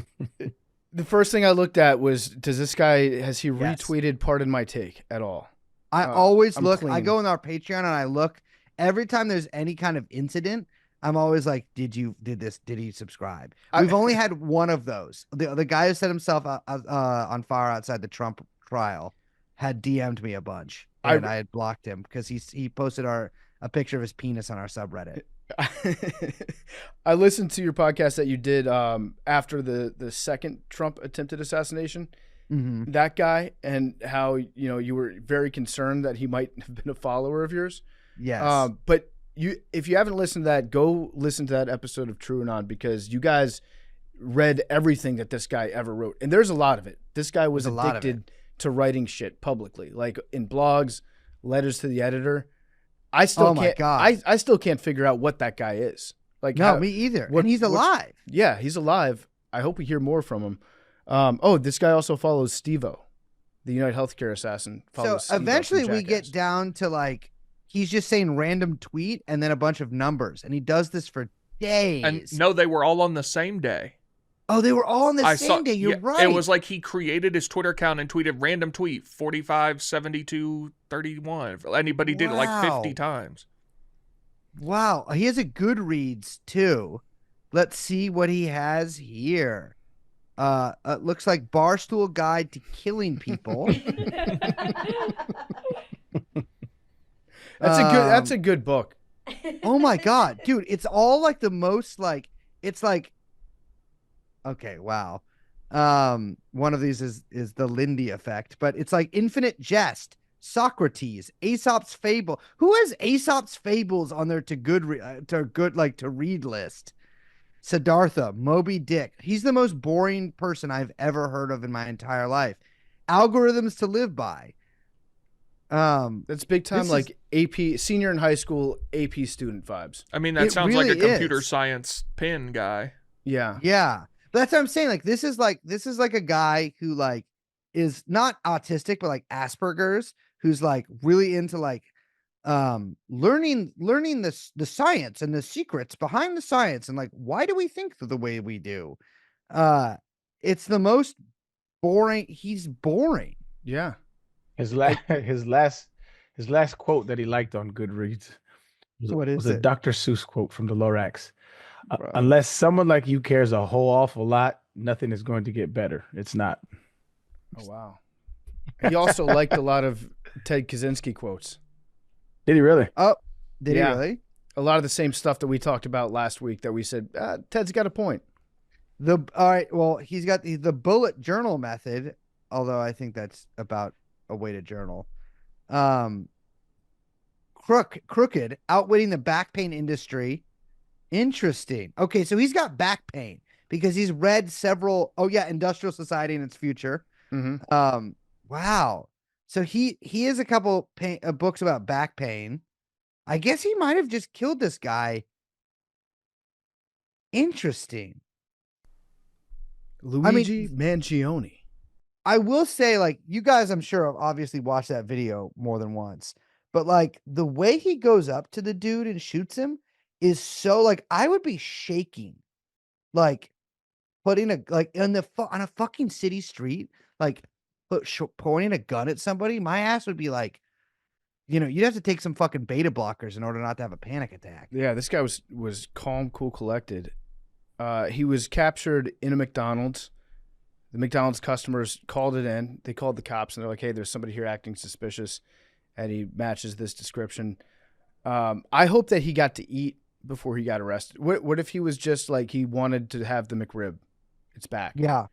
The first thing I looked at was, has he retweeted Pardon My Take at all? I always I'm look. clean. I go on our Patreon and I look every time there's any kind of incident. I'm always like, did he subscribe? We've only had one of those. The guy who set himself on fire outside the Trump trial had DM'd me a bunch, and I had blocked him because he posted a picture of his penis on our subreddit. I listened to your podcast that you did after the second Trump attempted assassination. Mm-hmm. That guy, and how you were very concerned that he might have been a follower of yours. Yes. But if you haven't listened to that, go listen to that episode of True or Not, because you guys read everything that this guy ever wrote, and there's a lot of it. This guy was addicted to writing shit publicly, like in blogs, letters to the editor. I still my God. I still can't figure out what that guy is. Like, no, me either. And he's alive. Yeah, he's alive. I hope we hear more from him. This guy also follows Steve-O, the UnitedHealthCare assassin. So eventually we get down to like, he's just saying random tweet and then a bunch of numbers, and he does this for days. And no, they were all on the same day. Oh, they were all on the same day. You're right. It was like he created his Twitter account and tweeted random tweet 45, 72, 31. Anybody did it like 50 times. Wow. He has a Goodreads too. Let's see what he has here. It looks like Barstool Guide to Killing People. That's a good book. Oh my God, dude. It's all like the most like, it's like, okay, wow. One of these is the Lindy effect, but it's like Infinite Jest, Socrates, Aesop's Fable. Who has Aesop's Fables on their to read list? Siddhartha, Moby Dick. He's the most boring person I've ever heard of in my entire life. Algorithms to Live By. That's big time, like AP senior in high school AP student vibes. I mean, that sounds really like a computer science pin guy. Yeah. Yeah. But that's what I'm saying. Like, this is like a guy who like is not autistic, but like Asperger's, who's like really into like learning the science and the secrets behind the science, and like, why do we think the way we do? It's the most boring. He's boring. Yeah. His last quote that he liked on Goodreads was a Dr. Seuss quote from the Lorax. Unless someone like you cares a whole awful lot, nothing is going to get better. It's not. Oh, wow. He also liked a lot of Ted Kaczynski quotes. Did he really? Oh, did he really? A lot of the same stuff that we talked about last week that we said, Ted's got a point. All right. Well, he's got the bullet journal method, although I think that's about a way to journal. Crooked, outwitting the back pain industry. Interesting. Okay, so he's got back pain because he's read several. Oh yeah, Industrial Society and Its Future. Mm-hmm. Wow. So he has a couple books about back pain. I guess he might have just killed this guy. Interesting. Luigi Mangione. I will say, like, you guys, I'm sure, have obviously watched that video more than once, but like the way he goes up to the dude and shoots him is so like, I would be shaking, like putting on a fucking city street, like pointing a gun at somebody. My ass would be like, you'd have to take some fucking beta blockers in order not to have a panic attack. Yeah, this guy was calm, cool, collected. He was captured in a McDonald's. The McDonald's customers called it in. They called the cops, and they're like, hey, there's somebody here acting suspicious, and he matches this description. I hope that he got to eat before he got arrested. What if he was just like, he wanted to have the McRib? It's back. Yeah.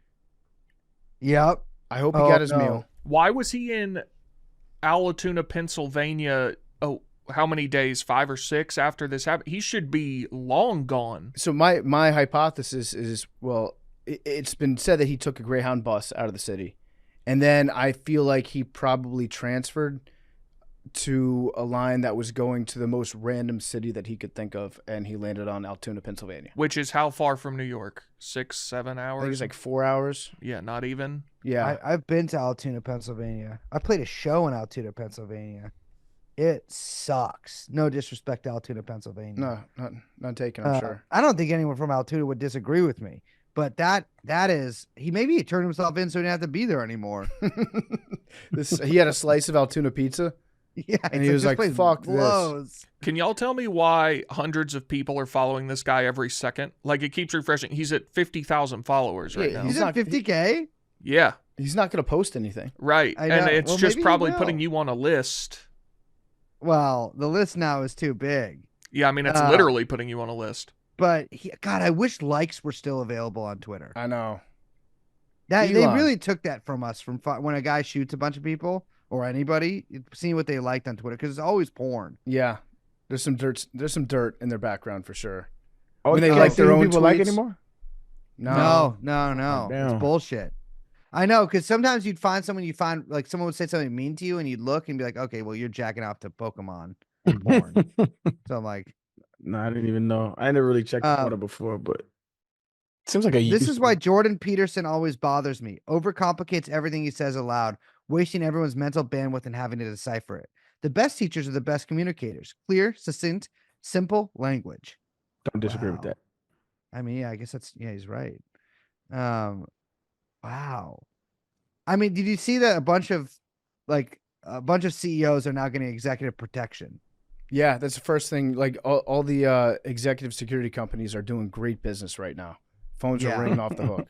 Yep. I hope he got his meal. Why was he in Alatoona, Pennsylvania? Oh, how many days? 5 or 6 after this happened? He should be long gone. So my hypothesis is, well, it's been said that he took a Greyhound bus out of the city, and then I feel like he probably transferred to a line that was going to the most random city that he could think of, and he landed on Altoona, Pennsylvania. Which is how far from New York? 6, 7 hours? I think it's like 4 hours. Yeah, not even. Yeah. I've been to Altoona, Pennsylvania. I played a show in Altoona, Pennsylvania. It sucks. No disrespect to Altoona, Pennsylvania. No, not taken, I'm sure. I don't think anyone from Altoona would disagree with me. But that is, he turned himself in so he didn't have to be there anymore. He had a slice of Altoona pizza. Yeah, And he was this like, place "Fuck this." blows. Can y'all tell me why hundreds of people are following this guy every second? Like, it keeps refreshing. He's at 50,000 followers right Yeah, now. He's at 50K. Yeah, He's not going to post anything. right. I And know. it's Well, just maybe he probably will. putting you on a list. Well, the list now is too big. Yeah, I mean, it's Uh, literally putting you on a list. But God, I wish likes were still available on Twitter. I know. That they Elon. really took that from us when a guy shoots a bunch of people or anybody, seeing what they liked on Twitter, because it's always porn. Yeah. There's some dirt in their background for sure. Oh, When they you like can't their see who own people like tweets? anymore? No. Oh, It's damn. bullshit. I know, because sometimes you'd find someone, like someone would say something mean to you, and you'd look and be like, okay, well, you're jacking off to Pokemon and porn. So I'm like, No, I didn't even know. I never really checked Twitter before, but it seems like a this is why Jordan Peterson always bothers me. Overcomplicates everything he says aloud, wasting everyone's mental bandwidth and having to decipher it. The best teachers are the best communicators. Clear, succinct, simple language. Don't disagree with Wow. that. I mean, yeah, I guess he's right. Wow. I mean, did you see that a bunch of CEOs are now getting executive protection? Yeah, that's the first thing. Like all the executive security companies are doing great business right now. Phones Yeah. are ringing off the hook.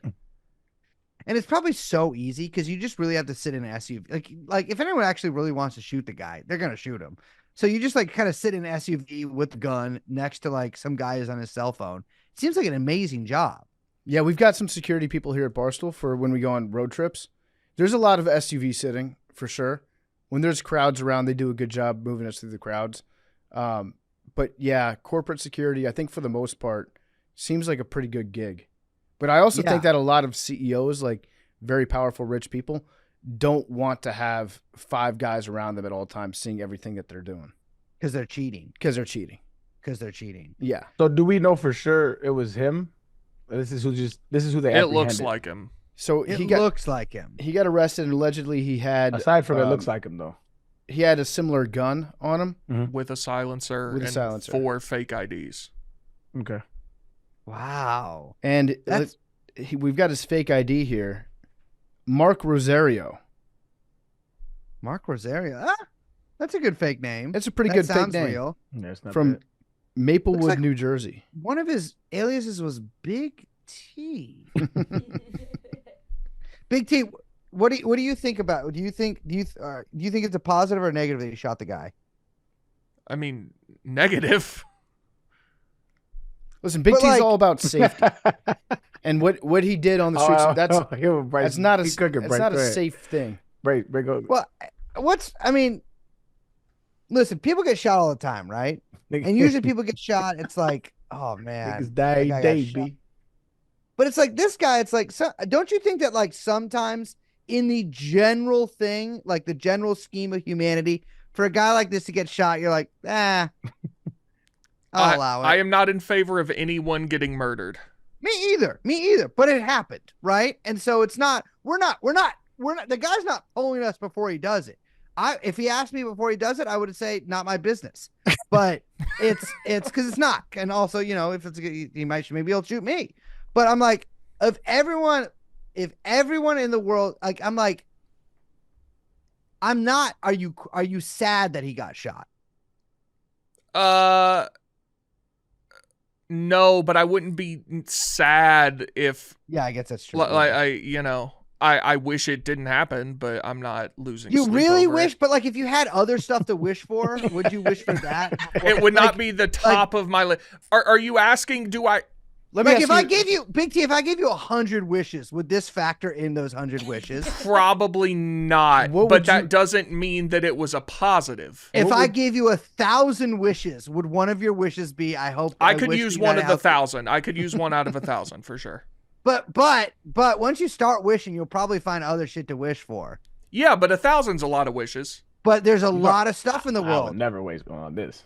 And it's probably so easy because you just really have to sit in an SUV. Like if anyone actually really wants to shoot the guy, they're gonna shoot him. So you just like kind of sit in an SUV with the gun next to like some guy who's on his cell phone. It seems like an amazing job. Yeah, we've got some security people here at Barstool for when we go on road trips. There's a lot of SUV sitting for sure. When there's crowds around, they do a good job moving us through the crowds. But yeah, corporate security, I think for the most part, seems like a pretty good gig. But I also think that a lot of CEOs, like very powerful, rich people, don't want to have 5 guys around them at all times seeing everything that they're doing. Because they're cheating. Yeah. So do we know for sure it was him? This is who they It looks apprehended? like him. So It he got looks like him. he got arrested, and allegedly he had Aside from it looks like him though. he had a similar gun on him. With a silencer With a and silencer. 4 fake IDs. Okay. Wow. And That's we've got his fake ID here. Mark Rosario. Mark Rosario. Ah, that's a good fake name. That's a pretty That good fake sounds name. real. Yeah, it's not From bad. Maplewood, Looks like- New Jersey. One of his aliases was Big T. Big T. What do you think about? Do you think it's a positive or a negative that he shot the guy? I mean, negative. Listen, Big But, T's like- all about safety. And what he did on the streets, that's not a safe thing. Break up. Well, listen, people get shot all the time, right? And usually people get shot. It's like, oh man, niggas that die guy got day, shot. B. But it's like this guy. It's like, don't you think that like sometimes in the general thing, like the general scheme of humanity, for a guy like this to get shot, you're like, I'll allow it. I am not in favor of anyone getting murdered. Me either. But it happened, right? And so it's not. We're not. The guy's not pulling us before he does it. If he asked me before he does it, I would say not my business. But it's because it's not. And also, if maybe he'll shoot me. But I'm like, if everyone in the world, like, I'm like, I'm not. Are you sad that he got shot? No, but I wouldn't be sad if Yeah, I guess that's true. I wish it didn't happen, but I'm not losing You sleep really over wish, it. but like if you had other stuff to wish for, would you wish for that? It would not be the top of my list. Are you asking, do I? Let me Like ask if you, I gave you Big T, if I gave you 100 wishes, would this factor in those 100 wishes? Probably not, What but would that you- doesn't mean that it was a positive. If I gave you 1,000 wishes, would one of your wishes be, I hope I could wish use the one of the United Health- 1,000. I could use one out of 1,000 for sure. But once you start wishing, you'll probably find other shit to wish for. Yeah, but 1,000's a lot of wishes. But there's a lot of stuff in the I would world. never waste going on this.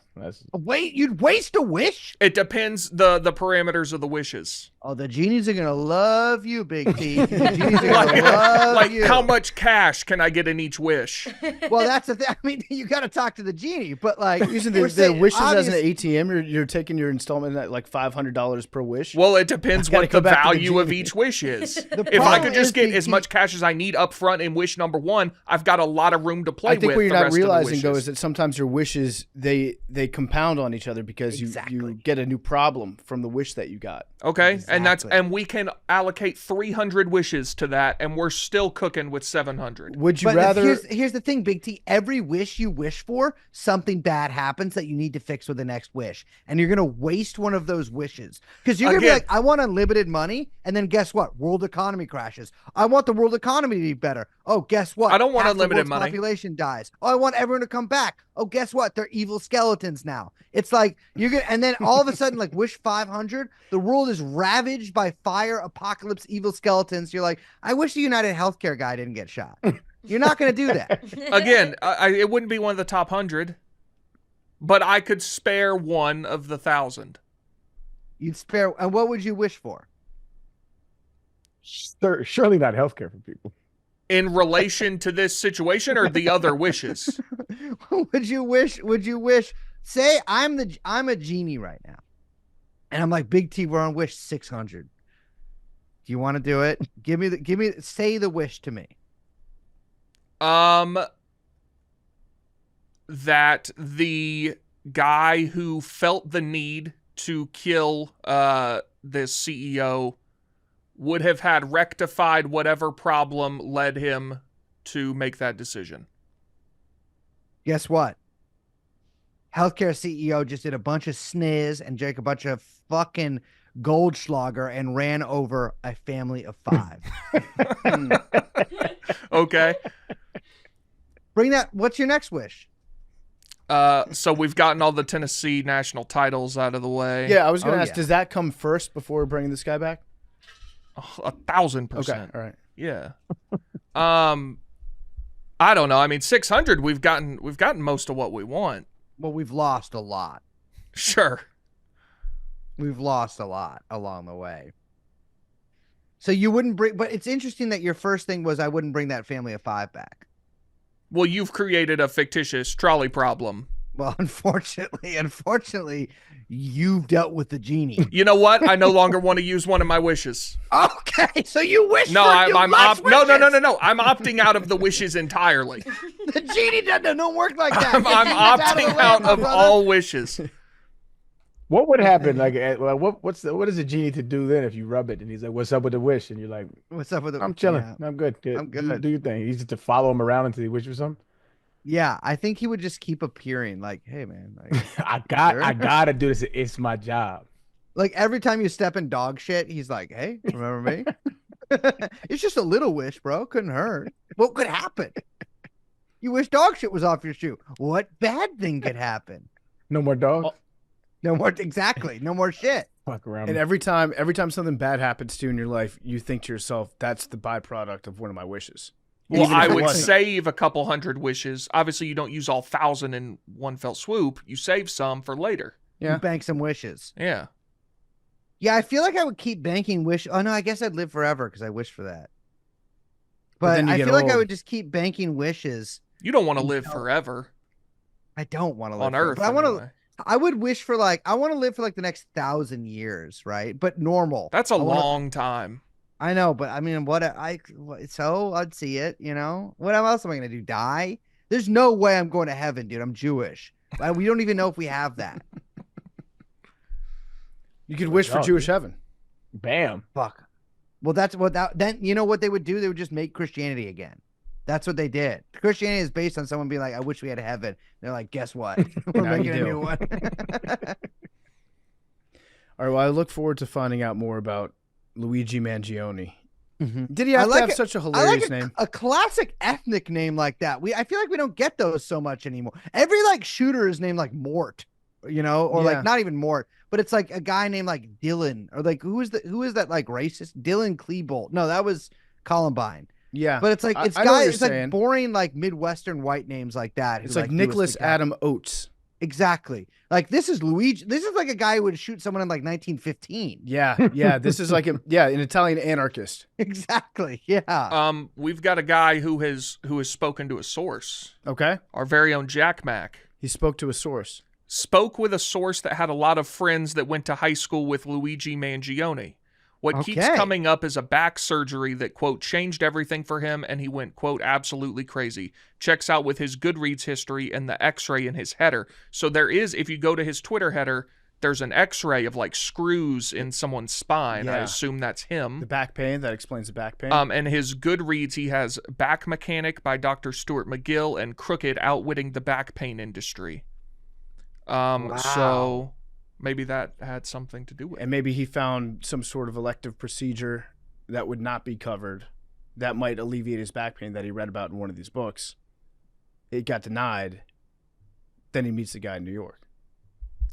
Wait, you'd waste a wish? It depends the parameters of the wishes. Oh, the genies are gonna love you, Big T. The genies are gonna love Like you. how much cash can I get in each wish? Well, that's the thing. I mean, you got to talk to the genie, but like using we're the saying, wishes as an obvious- ATM, you're taking your installment at like $500 per wish. Well, it depends Gotta what go the back to the value of genie. each wish is. If I problem could is, just get Big as T- much cash as I need up front in wish number 1, I've got a lot of room to play I think with you're the not rest of the realizing, though, wishes. is that sometimes your wishes, they compound on each other because you get a new problem from the wish that you got. Okay, Exactly. and we can allocate 300 wishes to that, and we're still cooking with 700. Would you But rather... here's the thing, Big T. Every wish you wish for, something bad happens that you need to fix with the next wish. And you're going to waste one of those wishes. Because you're going to be Again- like, I want unlimited money. And then guess what? World economy crashes. I want the world economy to be better. Oh, guess what? I don't want Half the unlimited world's money. Population dies. Oh, I want everyone to come back. Oh, guess what? They're evil skeletons now. It's like you're going to, and then all of a sudden, like wish 500, the world is ravaged by fire, apocalypse, evil skeletons. You're like, I wish the UnitedHealthCare guy didn't get shot. You're not going to do that. Again, it wouldn't be one of the top 100, but I could spare one of the 1,000. You'd spare. And what would you wish for? Surely not healthcare for people. In relation to this situation or the other wishes? Would you wish? Say I'm a genie right now, and I'm like, Big T, we're on wish 600. Do you want to do it? Say the wish to me. That the guy who felt the need to kill this CEO would have had rectified whatever problem led him to make that decision. Guess what? Healthcare CEO just did a bunch of sniz and drank a bunch of fucking Goldschlager and ran over a family of 5. Okay. Bring that. What's your next wish? So we've gotten all the Tennessee national titles out of the way. Yeah, I was going to Oh, ask, yeah. does that come first before bringing this guy back? 1,000%. Okay, all right. Yeah. I don't know. I mean, 600. We've gotten most of what we want. Well, we've lost a lot. Sure. We've lost a lot along the way. So you wouldn't bring, but it's interesting that your first thing was I wouldn't bring that family of 5 back. Well, you've created a fictitious trolley problem. Well, unfortunately, you've dealt with the genie. You know what? I no longer want to use one of my wishes. Okay, so you wish No, for I'm less no. wishes. I'm opting out of the wishes entirely. The genie don't work like that. I'm The genie's out of opting the way, out my of brother. all wishes. What would happen? Like, what is a genie to do then if you rub it and he's like, "What's up with the wish?" and you're like, What's up with it? "I'm chilling. Yeah. I'm good. I'm good. Do your thing." He's just to follow him around until he wishes for something. Yeah, I think he would just keep appearing like, hey man, like, I Sure. gotta do this. It's my job. like every time you step in dog shit, he's like, hey, remember me? It's just a little wish, bro. Couldn't hurt. What could happen? You wish dog shit was off your shoe. What bad thing could happen? No more dogs. Oh. No more, exactly. No more shit. Fuck around. And every time something bad happens to you in your life, you think to yourself, that's the byproduct of one of my wishes. Well, Even if I it would wasn't. save a couple hundred wishes. Obviously, you don't use all 1,000 in one fell swoop. You save some for later. Yeah. You bank some wishes. Yeah. Yeah, I feel like I would keep banking wish. Oh no, I guess I'd live forever because I wish for that. But then you I get feel like I old. would just keep banking wishes. You don't want to live forever I don't want to live on forever, Earth. but I want to. anyway. I would wish for like I want to live for like the next 1,000 years, right? But normal. That's a I wanna- long time. I know, but I mean, so I'd see it, you know? What else am I going to do? Die? There's no way I'm going to heaven, dude. I'm Jewish. We don't even know if we have that. You could wish for Oh, Jewish dude. heaven. Bam. Fuck. Well, that's what then you know what they would do? They would just make Christianity again. That's what they did. Christianity is based on someone being like, I wish we had a heaven. They're like, guess what? We're Now you making a do. new one. All right, well, I look forward to finding out more about Luigi Mangione. Mhm. Did he have I to like have it- such a I hilarious like name? a classic ethnic name like that. I feel like we don't get those so much anymore. Every like shooter is named like Mort, you know, or Yeah. like not even Mort, but it's like a guy named like Dylan, or like who is that like racist? Dylan Klebold. No, that was Columbine. Yeah. But it's like I it's know what guys, you're it's like saying. boring like Midwestern white names like that. It's who, like do us Nicholas the cap- Adam Oates. Exactly. Like this is Luigi. This is like a guy who would shoot someone in like 1915. Yeah. This is like an Italian anarchist. Exactly. Yeah. We've got a guy who has spoken to a source. Okay. Our very own Jack Mack He spoke to a source. spoke with a source that had a lot of friends that went to high school with Luigi Mangione. What keeps coming up is a back surgery that, quote, changed everything for him, and he went, quote, absolutely crazy. Checks out with his Goodreads history and the x-ray in his header. So there is, if you go to his Twitter header, there's an x-ray of like screws in someone's spine. Yeah. I assume that's him. The back pain, that explains the back pain. And his Goodreads, he has Back Mechanic by Dr. Stuart McGill and Crooked Outwitting the Back Pain Industry. So maybe that had something to do with it. And maybe he found some sort of elective procedure that would not be covered that might alleviate his back pain that he read about in one of these books. It got denied. Then he meets the guy in New York.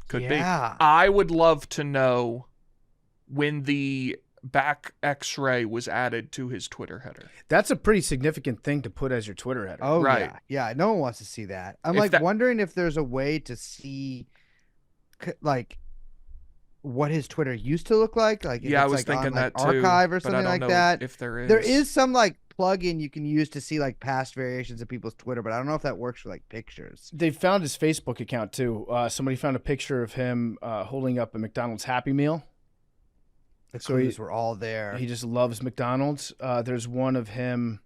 Could be. I would love to know when the back x-ray was added to his Twitter header. That's a pretty significant thing to put as your Twitter header. Oh, right. Yeah, no one wants to see that. I'm wondering if there's a way to see like what his Twitter used to look like. Like, if yeah, I it's was like thinking on, like, that too, archive or but I something don't like know that. If there is, there is some like plugin you can use to see like past variations of people's Twitter, but I don't know if that works for like pictures. They found his Facebook account too. Somebody found a picture of him holding up a McDonald's Happy Meal. The clues were all there. He just loves McDonald's. There's one of him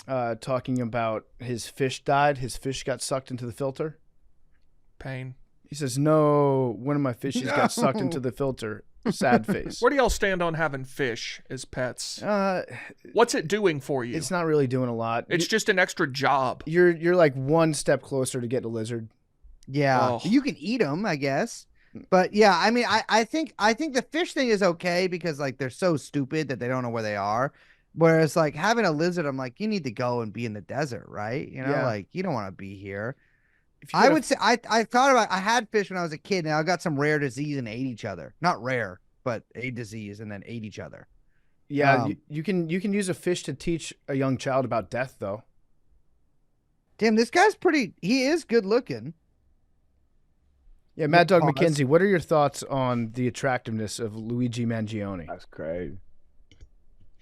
talking about his fish died. His fish got sucked into the filter. Pain. He says, no, one of my fishes got sucked into the filter. Sad face. Where do y'all stand on having fish as pets? What's it doing for you? It's not really doing a lot. It's just an extra job. You're like one step closer to getting a lizard. Yeah, you can eat them, I guess. But yeah, I mean, I think the fish thing is okay because like they're so stupid that they don't know where they are. Whereas like having a lizard, I'm like, you need to go and be in the desert, right? You know, like you don't want to be here. I would say I thought about, I had fish when I was a kid and I got some rare disease and ate each other. Not rare, but a disease and then ate each other. Yeah, you can use a fish to teach a young child about death though. Damn, this guy's he is good looking. Yeah, Mad Dog McKenzie, what are your thoughts on the attractiveness of Luigi Mangione? That's crazy.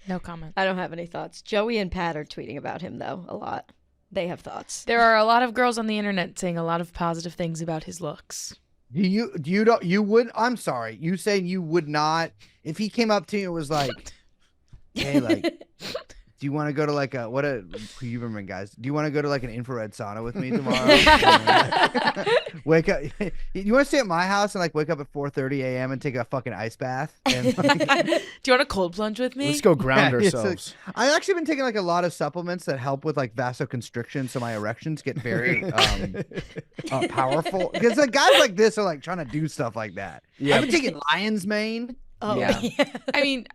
No comment. I don't have any thoughts. Joey and Pat are tweeting about him though a lot. They have thoughts. There are a lot of girls on the internet saying a lot of positive things about his looks. I'm sorry. You saying you would not, if he came up to you and was like, hey, like, do you want to go to like Huberman guys? Do you want to go to like an infrared sauna with me tomorrow? Wake up. You want to stay at my house and like wake up at 4:30 a.m. and take a fucking ice bath? And, like, Do you want to cold plunge with me? Let's go ground ourselves. I've actually been taking like a lot of supplements that help with like vasoconstriction, so my erections get very powerful. Because like guys like this are like trying to do stuff like that. Yeah. I've been taking lion's mane. Oh Yeah. I mean,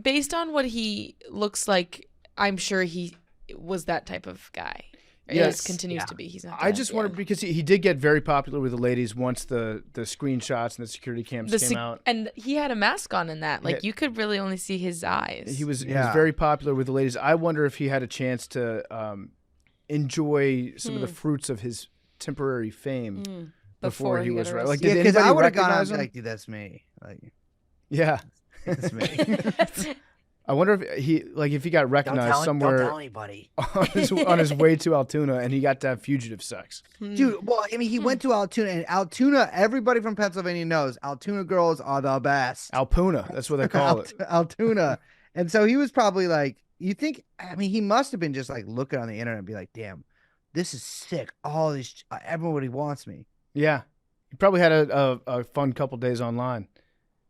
based on what he looks like, I'm sure he was that type of guy. Yes. Continues to be. He's not. I just wonder because he did get very popular with the ladies once the screenshots and the security cams came out. And he had a mask on in that. Like you could really only see his eyes. He was very popular with the ladies. I wonder if he had a chance to enjoy some of the fruits of his temporary fame before he was right. Like, did because I would have gone recognize out him? like, dude, that's me. Like, Yeah. that's me. I wonder if he got recognized somewhere Don't tell anybody. on his way to Altoona and he got to have fugitive sex. Dude, well, I mean, he went to Altoona, and Altoona, everybody from Pennsylvania knows Altoona girls are the best. Alpuna, that's what they call it. Altoona. And so he was probably like, he must have been just like looking on the internet and be like, damn, this is sick. All these, everybody wants me. Yeah. He probably had a fun couple days online.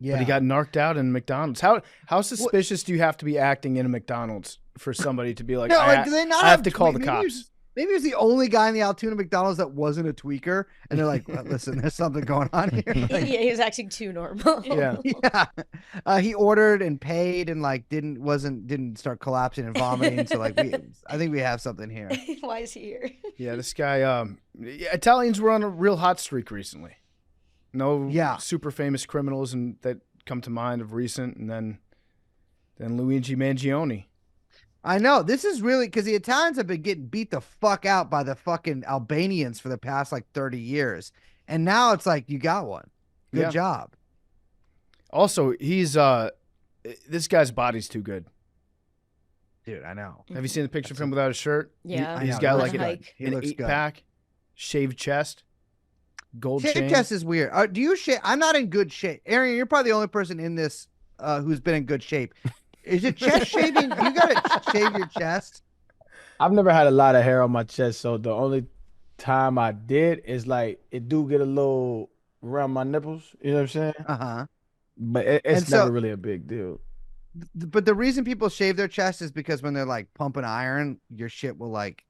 Yeah. But he got narked out in McDonald's. How suspicious do you have to be acting in a McDonald's for somebody to be like, no, like, do they not I have to call the maybe cops? Maybe he was the only guy in the Altoona McDonald's that wasn't a tweaker. And they're like, well, listen, there's something going on here. Like, yeah, he was acting too normal. Yeah. Yeah. He ordered and paid and like didn't start collapsing and vomiting. So like I think we have something here. Why is he here? Yeah, this guy Italians were on a real hot streak recently. No super famous criminals that come to mind of recent, and then Luigi Mangione. I know. This is really because the Italians have been getting beat the fuck out by the fucking Albanians for the past like 30 years. And now it's like, you got one. Good job. Also, he's this guy's body's too good. Dude, I know. Have you seen the picture of him without a shirt? Yeah. He's got like an looks good. 8-pack, shaved chest. Gold Shape chain. test is weird. Do you shave? I'm not in good shape. Arian, you're probably the only person in this who's been in good shape. Is it chest shaving? You gotta shave your chest. I've never had a lot of hair on my chest, so the only time I did is like it do get a little around my nipples. You know what I'm saying? Uh-huh. But And it's so, never really a big deal. but the reason people shave their chest is because when they're like pumping iron, your shit will like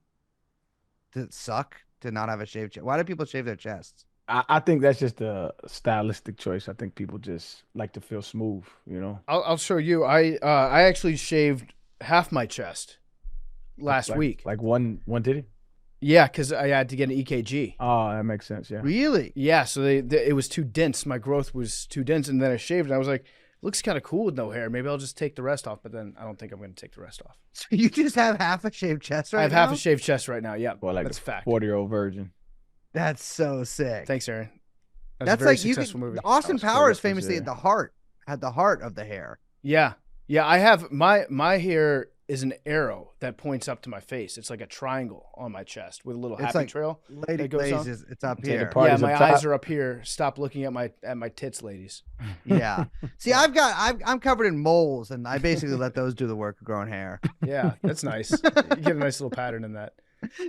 suck to not have a shaved chest. Why do people shave their chests? I think that's just a stylistic choice. I think people just like to feel smooth, you know. I'll show you. I actually shaved half my chest last week. Like one titty. Yeah, because I had to get an EKG. Oh, that makes sense. Yeah. Really? Yeah, so it was too dense. My growth was too dense, and then I shaved, and I was like, looks kind of cool with no hair. Maybe I'll just take the rest off, but then I don't think I'm going to take the rest off. So you just have half a shaved chest right now? I have half a shaved chest right now. Yeah, Well, like that's a fact. 40-year-old virgin. That's so sick. Thanks, Aaron. That's a very like successful movie. Austin That was Powers reference, famously yeah. had the heart of the hair. Yeah. I have my hair is an arrow that points up to my face. It's like a triangle on my chest with a little It's happy like trail. Lady that goes Blaze on. it's up Take a here. part- Party's Yeah, my up top. eyes are up here. Stop looking at my tits, ladies. Yeah. See, I'm covered in moles, and I basically let those do the work of growing hair. Yeah, that's nice. You get a nice little pattern in that.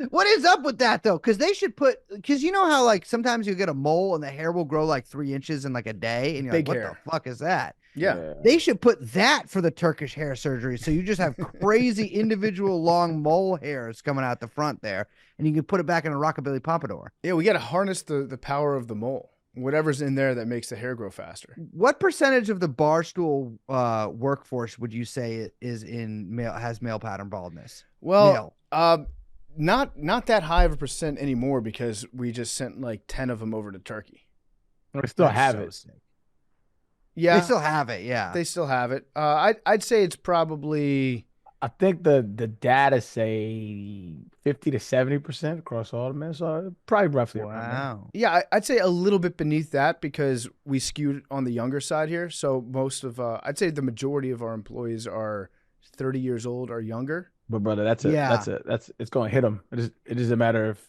What is up with that though? Because you know how like sometimes you get a mole and the hair will grow like 3 inches in like a day, and you're Big like, hair. what the fuck is that? Yeah. They should put that for the Turkish hair surgery, so you just have crazy individual long mole hairs coming out the front there, and you can put it back in a rockabilly pompadour. Yeah, we got to harness the power of the mole. Whatever's in there that makes the hair grow faster. What percentage of the Barstool workforce would you say has male pattern baldness? Well, Male. not that high of a percent anymore because we just sent like 10 of them over to Turkey. We still That's have so it. sick. Yeah, They still have it, yeah. they still have it. I'd say it's probably I think the data say 50 to 70% across all the men. So probably roughly around there. Wow. yeah. I'd say a little bit beneath that because we skewed on the younger side here. So most of I'd say the majority of our employees are 30 years old or younger. But brother, it's going to hit them. It doesn't matter if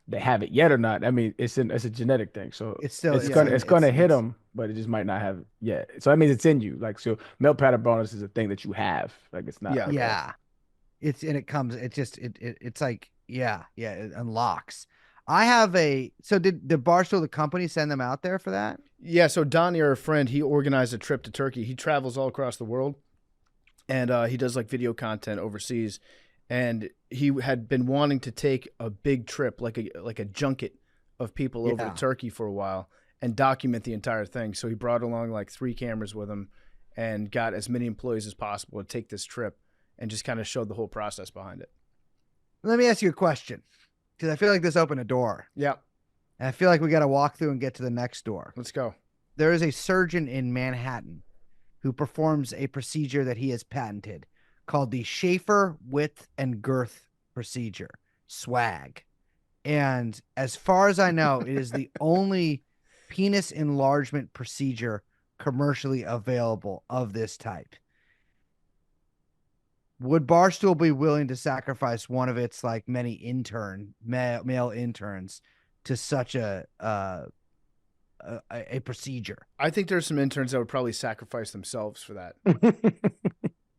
they have it yet or not. I mean, it's a genetic thing. So It's still it's going to hit them, but it just might not have yet. So that means it's in you. Like, so male pattern baldness is a thing that you have. Like, it's not. Yeah. like Yeah. It's like, it unlocks. So did Barstool, the company, send them out there for that? Yeah. So Donnie, our friend, he organized a trip to Turkey. He travels all across the world, and he does like video content overseas. And he had been wanting to take a big trip, like a junket of people over Yeah. to Turkey for a while and document the entire thing. So he brought along like 3 cameras with him and got as many employees as possible to take this trip and just kind of showed the whole process behind it. Let me ask you a question, because I feel like this opened a door. Yeah, And I feel like we got to walk through and get to the next door. let's go. There is a surgeon in Manhattan who performs a procedure that he has patented called the Schaefer width and girth procedure, SWAG. And as far as I know, it is the only penis enlargement procedure commercially available of this type. Would Barstool be willing to sacrifice one of its like many male interns to such a procedure? I think there's some interns that would probably sacrifice themselves for that.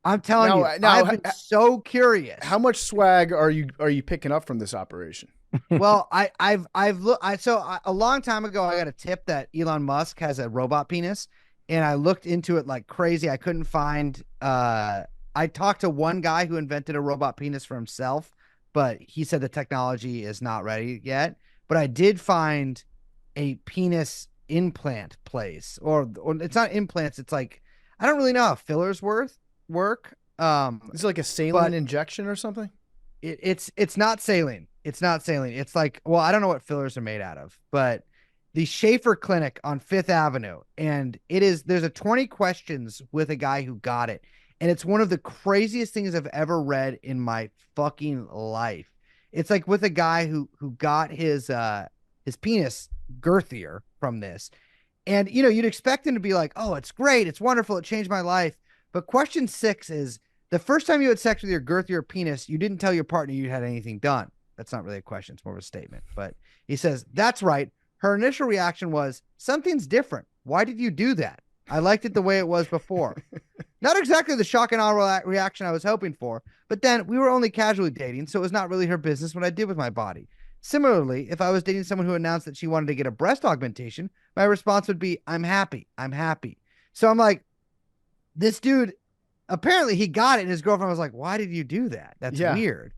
I'm telling No, you, no, I've been so curious. How much swag are you picking up from this operation? Well, I've looked. A long time ago, I got a tip that Elon Musk has a robot penis, and I looked into it like crazy. I couldn't find. I talked to one guy who invented a robot penis for himself, but he said the technology is not ready yet. But I did find a penis implant place, or it's not implants. It's like I don't really know how fillers work. Is it like a saline injection or something? It's not saline. It's not saline. It's like, well, I don't know what fillers are made out of, but the Schaefer Clinic on 5th Avenue, and there's a 20 questions with a guy who got it, and it's one of the craziest things I've ever read in my fucking life. It's like with a guy who got his penis girthier from this, and you'd expect him to be like, oh, it's great, it's wonderful, it changed my life. But question 6 is, the first time you had sex with your girthier penis, you didn't tell your partner you had anything done. That's not really a question. It's more of a statement. But he says, that's right. Her initial reaction was, something's different. Why did you do that? I liked it the way it was before. Not exactly the shock and awe reaction I was hoping for, but then we were only casually dating, so it was not really her business what I did with my body. Similarly, if I was dating someone who announced that she wanted to get a breast augmentation, my response would be, I'm happy. I'm happy. So I'm like, this dude, apparently he got it, and his girlfriend was like, why did you do that? That's weird.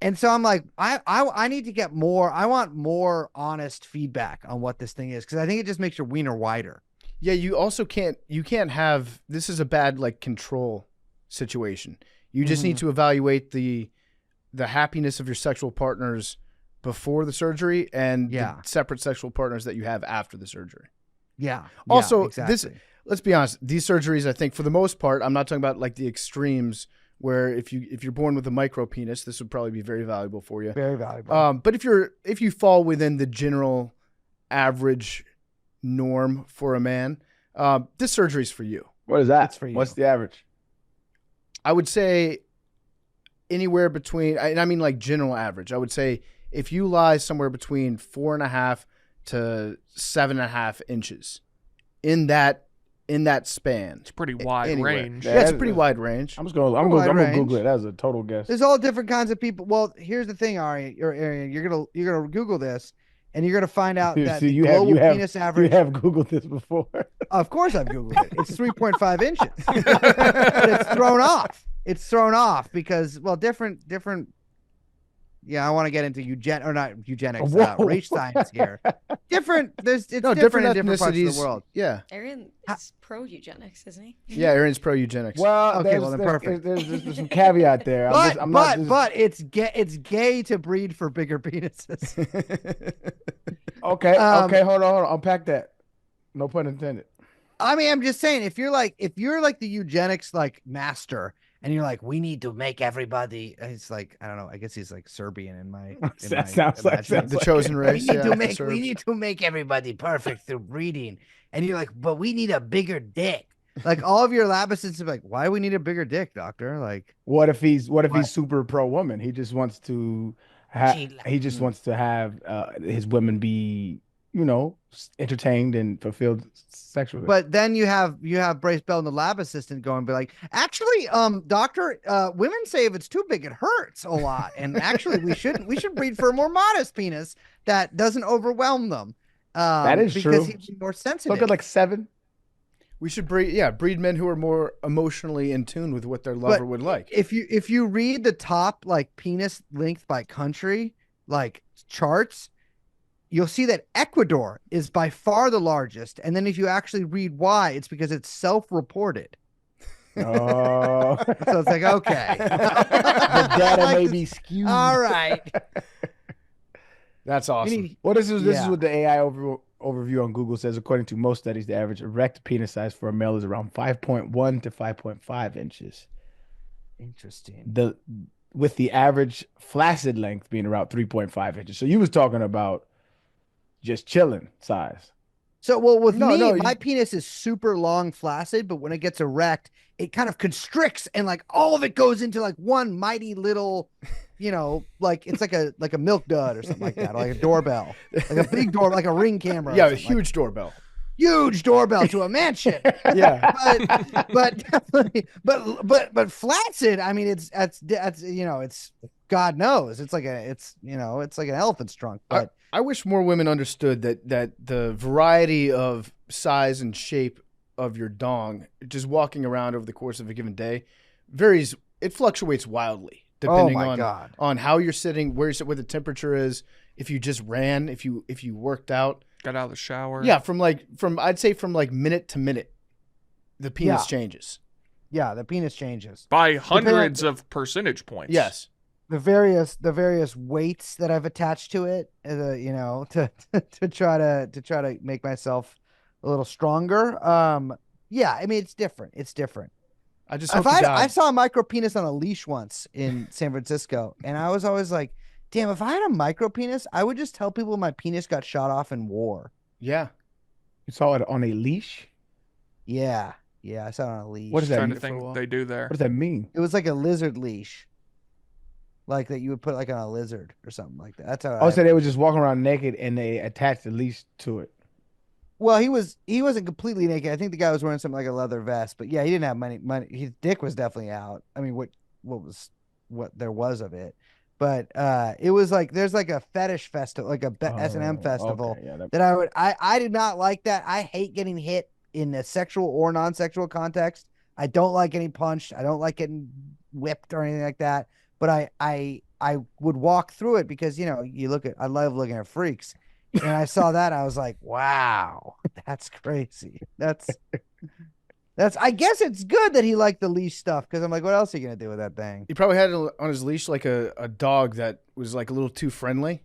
And so I'm like, I need to get more. I want more honest feedback on what this thing is, because I think it just makes your wiener wider. Yeah, you also can't have, this is a bad like control situation. You just need to evaluate the happiness of your sexual partners before the surgery and the separate sexual partners that you have after the surgery. Yeah. Also, exactly. Let's be honest, these surgeries, I think for the most part, I'm not talking about like the extremes where if you're born with a micro penis, this would probably be very valuable for you. Very valuable. But if you fall within the general average norm for a man, this surgery is for you. What is that? It's for you. What's the average? I would say anywhere between, and I mean like general average. I would say if you lie somewhere between 4.5 to 7.5 inches in that span. It's pretty wide range. Yeah, it's a pretty wide range. I'm gonna Google it. That's a total guess. There's all different kinds of people. Well, here's the thing, Arian. You're gonna Google this, and you're gonna find out that the global penis average. You have Googled this before. Of course, I've Googled it. It's 3.5 inches, but it's thrown off. It's thrown off because, well, different. Yeah, I want to get into eugenics, race science here. Different. It's different in different parts of the world. Yeah. Arian is pro-eugenics, isn't he? Yeah, Arian's pro-eugenics. Well, okay, well, then perfect. There's some caveat there. But it's gay to breed for bigger penises. Okay, hold on. Unpack that. No pun intended. I mean, I'm just saying, if you're like the eugenics like master, and you're like, we need to make everybody. It's like, I don't know. I guess he's like Serbian in my. That sounds like the chosen race. We need to make everybody perfect through breeding. And you're like, but we need a bigger dick. Like all of your lab assistants are like, why do we need a bigger dick, doctor? Like, what if he's super pro woman? He just wants to have his women be, entertained and fulfilled sexually. But then you have Brace Belden, the lab assistant, going and be like, actually, doctor, women say if it's too big, it hurts a lot, and actually we should breed for a more modest penis that doesn't overwhelm them. That is true. Because he's more sensitive. Look at like 7. We should breed men who are more emotionally in tune with what their lover would like. If you read the top like penis length by country like charts, you'll see that Ecuador is by far the largest. And then if you actually read why, it's because it's self-reported. Oh. So it's like, okay. The data may be skewed. All right. That's awesome. This is what the AI overview on Google says. According to most studies, the average erect penis size for a male is around 5.1 to 5.5 inches. Interesting. With the average flaccid length being around 3.5 inches. So you was talking about just chilling size. So, well, with my penis is super long, flaccid, but when it gets erect, it kind of constricts and like all of it goes into like one mighty little, like it's like a milk dud or something like that, or like a doorbell, like a big door, like a Ring camera. Yeah, a huge doorbell. Huge doorbell to a mansion. Yeah, but definitely, but flaccid. I mean, it's God knows it's like an elephant's trunk. But I wish more women understood that the variety of size and shape of your dong, just walking around over the course of a given day, varies. It fluctuates wildly depending on how you're sitting, where the temperature is. If you just ran, if you worked out, got out of the shower. Yeah, from I'd say from like minute to minute, the penis changes. Yeah, the penis changes by hundreds of percentage points. Yes. The various weights that I've attached to it, to try to make myself a little stronger. Yeah, I mean it's different. I just I saw a micro penis on a leash once in San Francisco, and I was always like, damn, if I had a micro penis, I would just tell people my penis got shot off in war. Yeah. You saw it on a leash? Yeah, I saw it on a leash. What does that mean? I'm trying to think they do there. What does that mean? It was like a lizard leash. Like that you would put like on a lizard or something like that. That's how. So they were just walking around naked and they attached the leash to it. Well, he wasn't completely naked. I think the guy was wearing something like a leather vest, but yeah, he didn't have money. His dick was definitely out. I mean, what there was of it, but it was like there's like a fetish festival, like a S&M festival Okay, yeah, that I did not like that. I hate getting hit in a sexual or non-sexual context. I don't like getting punched. I don't like getting whipped or anything like that. But I would walk through it because I love looking at freaks. And I saw that, I was like, wow, that's crazy. That's I guess it's good that he liked the leash stuff because I'm like, what else are you gonna do with that thing? He probably had it on his leash like a dog that was like a little too friendly.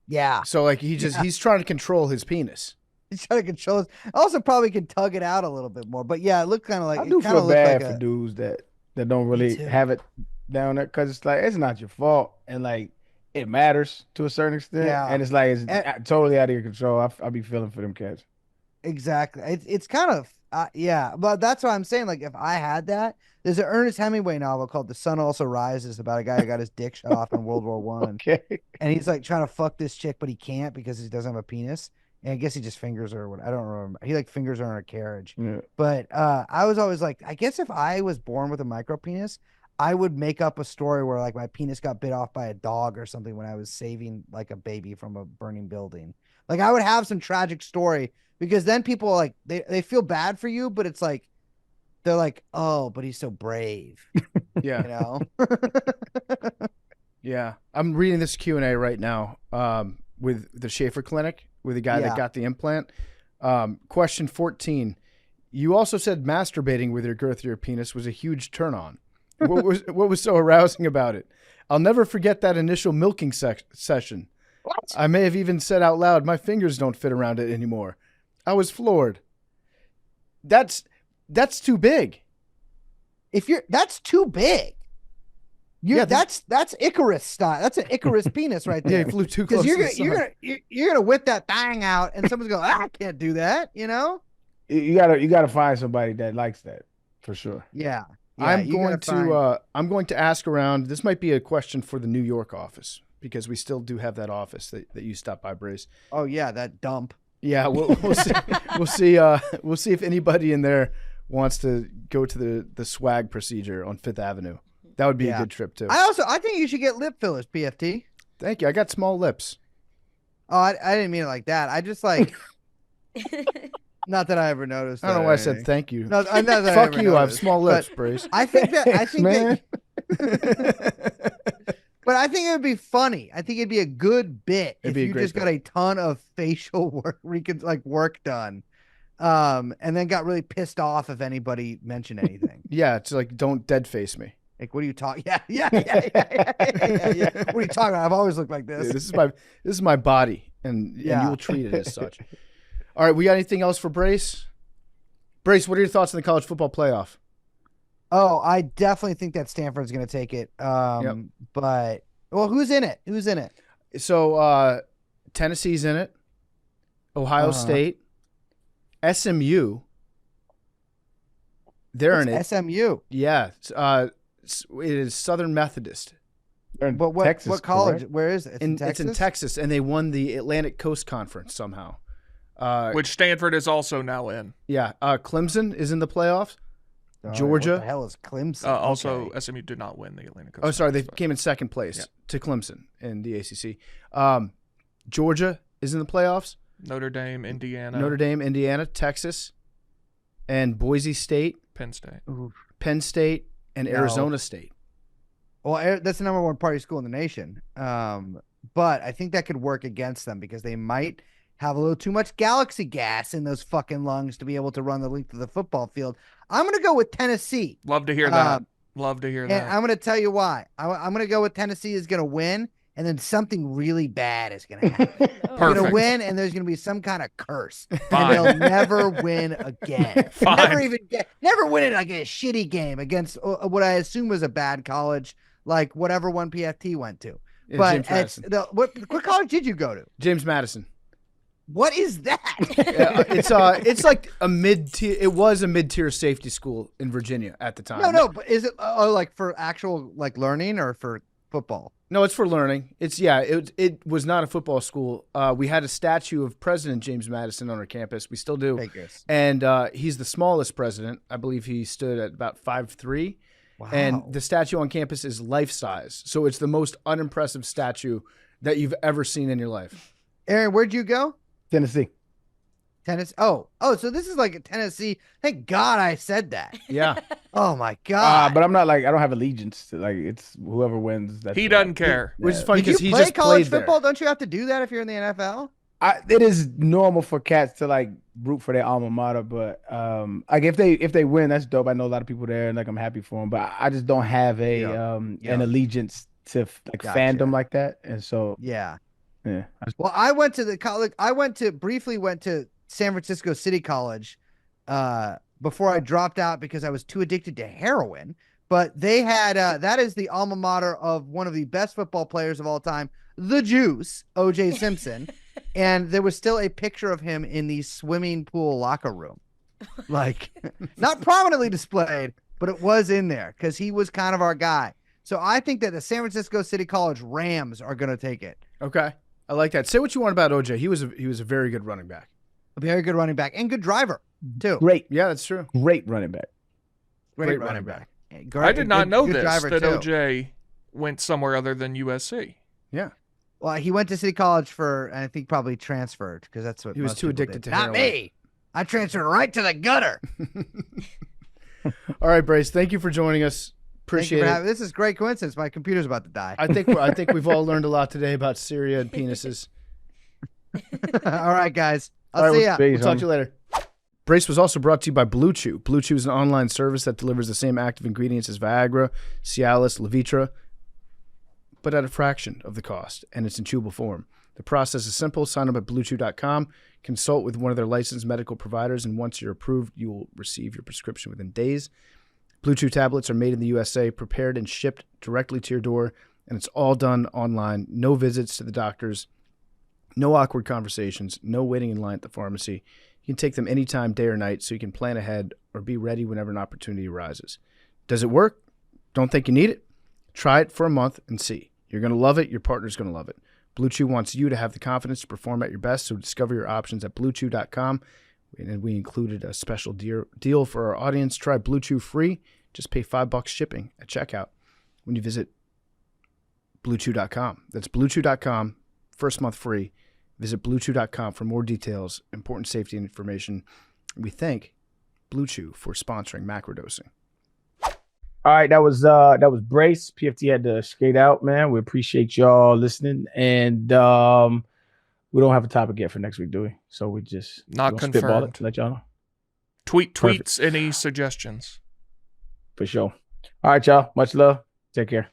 Yeah. So like he's trying to control his penis. He's trying to control it. Also probably can tug it out a little bit more. But yeah, it looked kind of like I do it kind of feel looked bad like for dudes that don't really too. have it down there because it's like it's not your fault and like it matters to a certain extent. Yeah. And it's like it's totally out of your control. I be feeling for them cats. Exactly. It's kind of yeah, but that's what I'm saying. Like if I had that, there's an Ernest Hemingway novel called The Sun Also Rises about a guy who got his dick shot off in World War One. Okay. And he's like trying to fuck this chick, but he can't because he doesn't have a penis. And I guess he just fingers her or what I don't remember. He like fingers her in a carriage. Yeah. But I was always like, I guess if I was born with a micro penis, I would make up a story where like my penis got bit off by a dog or something when I was saving like a baby from a burning building. Like I would have some tragic story because then people like they feel bad for you, but it's like they're like, oh, but he's so brave. Yeah. You know? Yeah. I'm reading this Q&A right now with the Schaefer Clinic with the guy that got the implant. Question 14. You also said masturbating with your girthier penis was a huge turn on. What was so arousing about it? I'll never forget that initial milking session. What? I may have even said out loud, my fingers don't fit around it anymore. I was floored. That's too big. That's too big. That's Icarus style. That's an Icarus penis right there. Yeah, he flew too close. Because you're gonna whip that thing out, and someone's going, I can't do that. You know? You gotta find somebody that likes that for sure. Yeah. I'm going to ask around. This might be a question for the New York office because we still do have that office that you stopped by, Brace. Oh yeah, that dump. Yeah, we'll see. We'll see if anybody in there wants to go to the swag procedure on Fifth Avenue. That would be a good trip too. I think you should get lip fillers, PFT. Thank you. I got small lips. Oh, I didn't mean it like that. I just like. Not that I ever noticed. I don't know why I said thank you. No, not that Fuck I you. noticed, I have small lips, Brace. I think Man. but I think it would be funny. I think it'd be a good bit if you just got a ton of facial work done, and then got really pissed off if anybody mentioned anything. Yeah, it's like don't dead face me. Like, what are you talking? Yeah. What are you talking about? I've always looked like this. Yeah, this is my body, and you will treat it as such. All right, we got anything else for Brace? Brace, what are your thoughts on the college football playoff? Oh, I definitely think that Stanford's going to take it. But who's in it? Who's in it? So Tennessee's in it. Ohio State, SMU. They're in it. SMU. Yeah, it is Southern Methodist. But what Texas, what college? correct? Where is it? It's in Texas, and they won the Atlantic Coast Conference somehow. Which Stanford is also now in. Yeah, Clemson is in the playoffs. Georgia. What the hell is Clemson? Also, Okay. SMU did not win the Atlantic Coast. Oh, sorry, they Conference, came in second place to Clemson in the ACC. Georgia is in the playoffs. Notre Dame, Indiana, Texas, and Boise State, Penn State. Penn State, and Arizona State. Well, that's the number one party school in the nation. But I think that could work against them because they might have a little too much galaxy gas in those fucking lungs to be able to run the length of the football field. I'm going to go with Tennessee. Love to hear that. Love to hear that. And I'm going to tell you why. I'm going to go with Tennessee is going to win, and then something really bad is going to happen. They're going to win, and there's going to be some kind of curse. Fine. And they'll never win again. Fine. Never win it like a shitty game against what I assume was a bad college, like whatever one PFT went to. Yeah, But James Madison. what college did you go to? James Madison. What is that? It's like a mid-tier. It was a mid-tier safety school in Virginia at the time. No, but is it like for actual like learning or for football. No, it's for learning. It was not a football school. We had a statue of President James Madison on our campus. We still do. Figures. And he's the smallest president. I believe he stood at about 5'3". Wow. And the statue on campus is life size. So it's the most unimpressive statue that you've ever seen in your life. Arian, where'd you go? Tennessee. Tennessee. Oh, so this is like a Tennessee. Thank God I said that. Yeah. Oh my God. But I'm not like, I don't have allegiance to, like, it's whoever wins. He doesn't care. Which is funny Did because you he play just college played football? there. Don't you have to do that if you're in the NFL? It is normal for cats to like root for their alma mater, but like if they win, that's dope. I know a lot of people there, and like I'm happy for them. But I just don't have a an allegiance to like fandom like that, and so yeah. Well, I went to the college. I briefly went to San Francisco City College before I dropped out because I was too addicted to heroin. But they had that is the alma mater of one of the best football players of all time, the Juice, O.J. Simpson. And there was still a picture of him in the swimming pool locker room. Like, not prominently displayed, but it was in there because he was kind of our guy. So I think that the San Francisco City College Rams are going to take it. Okay. I like that. Say what you want about OJ. He was a very good running back. A very good running back and good driver, too. great, Yeah, that's true. great running back. Great running back. I did not know good this, driver, that too. OJ went somewhere other than USC. Yeah. Well, he went to City College for, I think probably transferred because that's what He was most too people addicted did. to Not heroin. me. I transferred right to the gutter. All right, Brace. Thank you for joining us. Appreciate it. This is great coincidence. My computer's about to die. I think we've all learned a lot today about Syria and penises. All right, guys. All I'll right, see ya. We'll talk to you later. Brace was also brought to you by BlueChew. BlueChew is an online service that delivers the same active ingredients as Viagra, Cialis, Levitra, but at a fraction of the cost, and it's in chewable form. The process is simple. Sign up at BlueChew.com, consult with one of their licensed medical providers, and once you're approved, you will receive your prescription within days. BlueChew tablets are made in the USA, prepared and shipped directly to your door, and it's all done online. No visits to the doctors, no awkward conversations, no waiting in line at the pharmacy. You can take them anytime, day or night, so you can plan ahead or be ready whenever an opportunity arises. Does it work? Don't think you need it? Try it for a month and see. You're going to love it. Your partner's going to love it. BlueChew wants you to have the confidence to perform at your best, so discover your options at BlueChew.com. And we included a special deal for our audience. Try BlueChew free. Just pay $5 shipping at checkout when you visit BlueChew.com. That's BlueChew.com. First month free. Visit BlueChew.com for more details, important safety information. We thank BlueChew for sponsoring Macrodosing. All right, that was Brace. PFT had to skate out, man. We appreciate y'all listening, and we don't have a topic yet for next week, do we? So we just Not spitball confirmed. it to let y'all know. Tweets any suggestions. For sure. All right, y'all. Much love. Take care.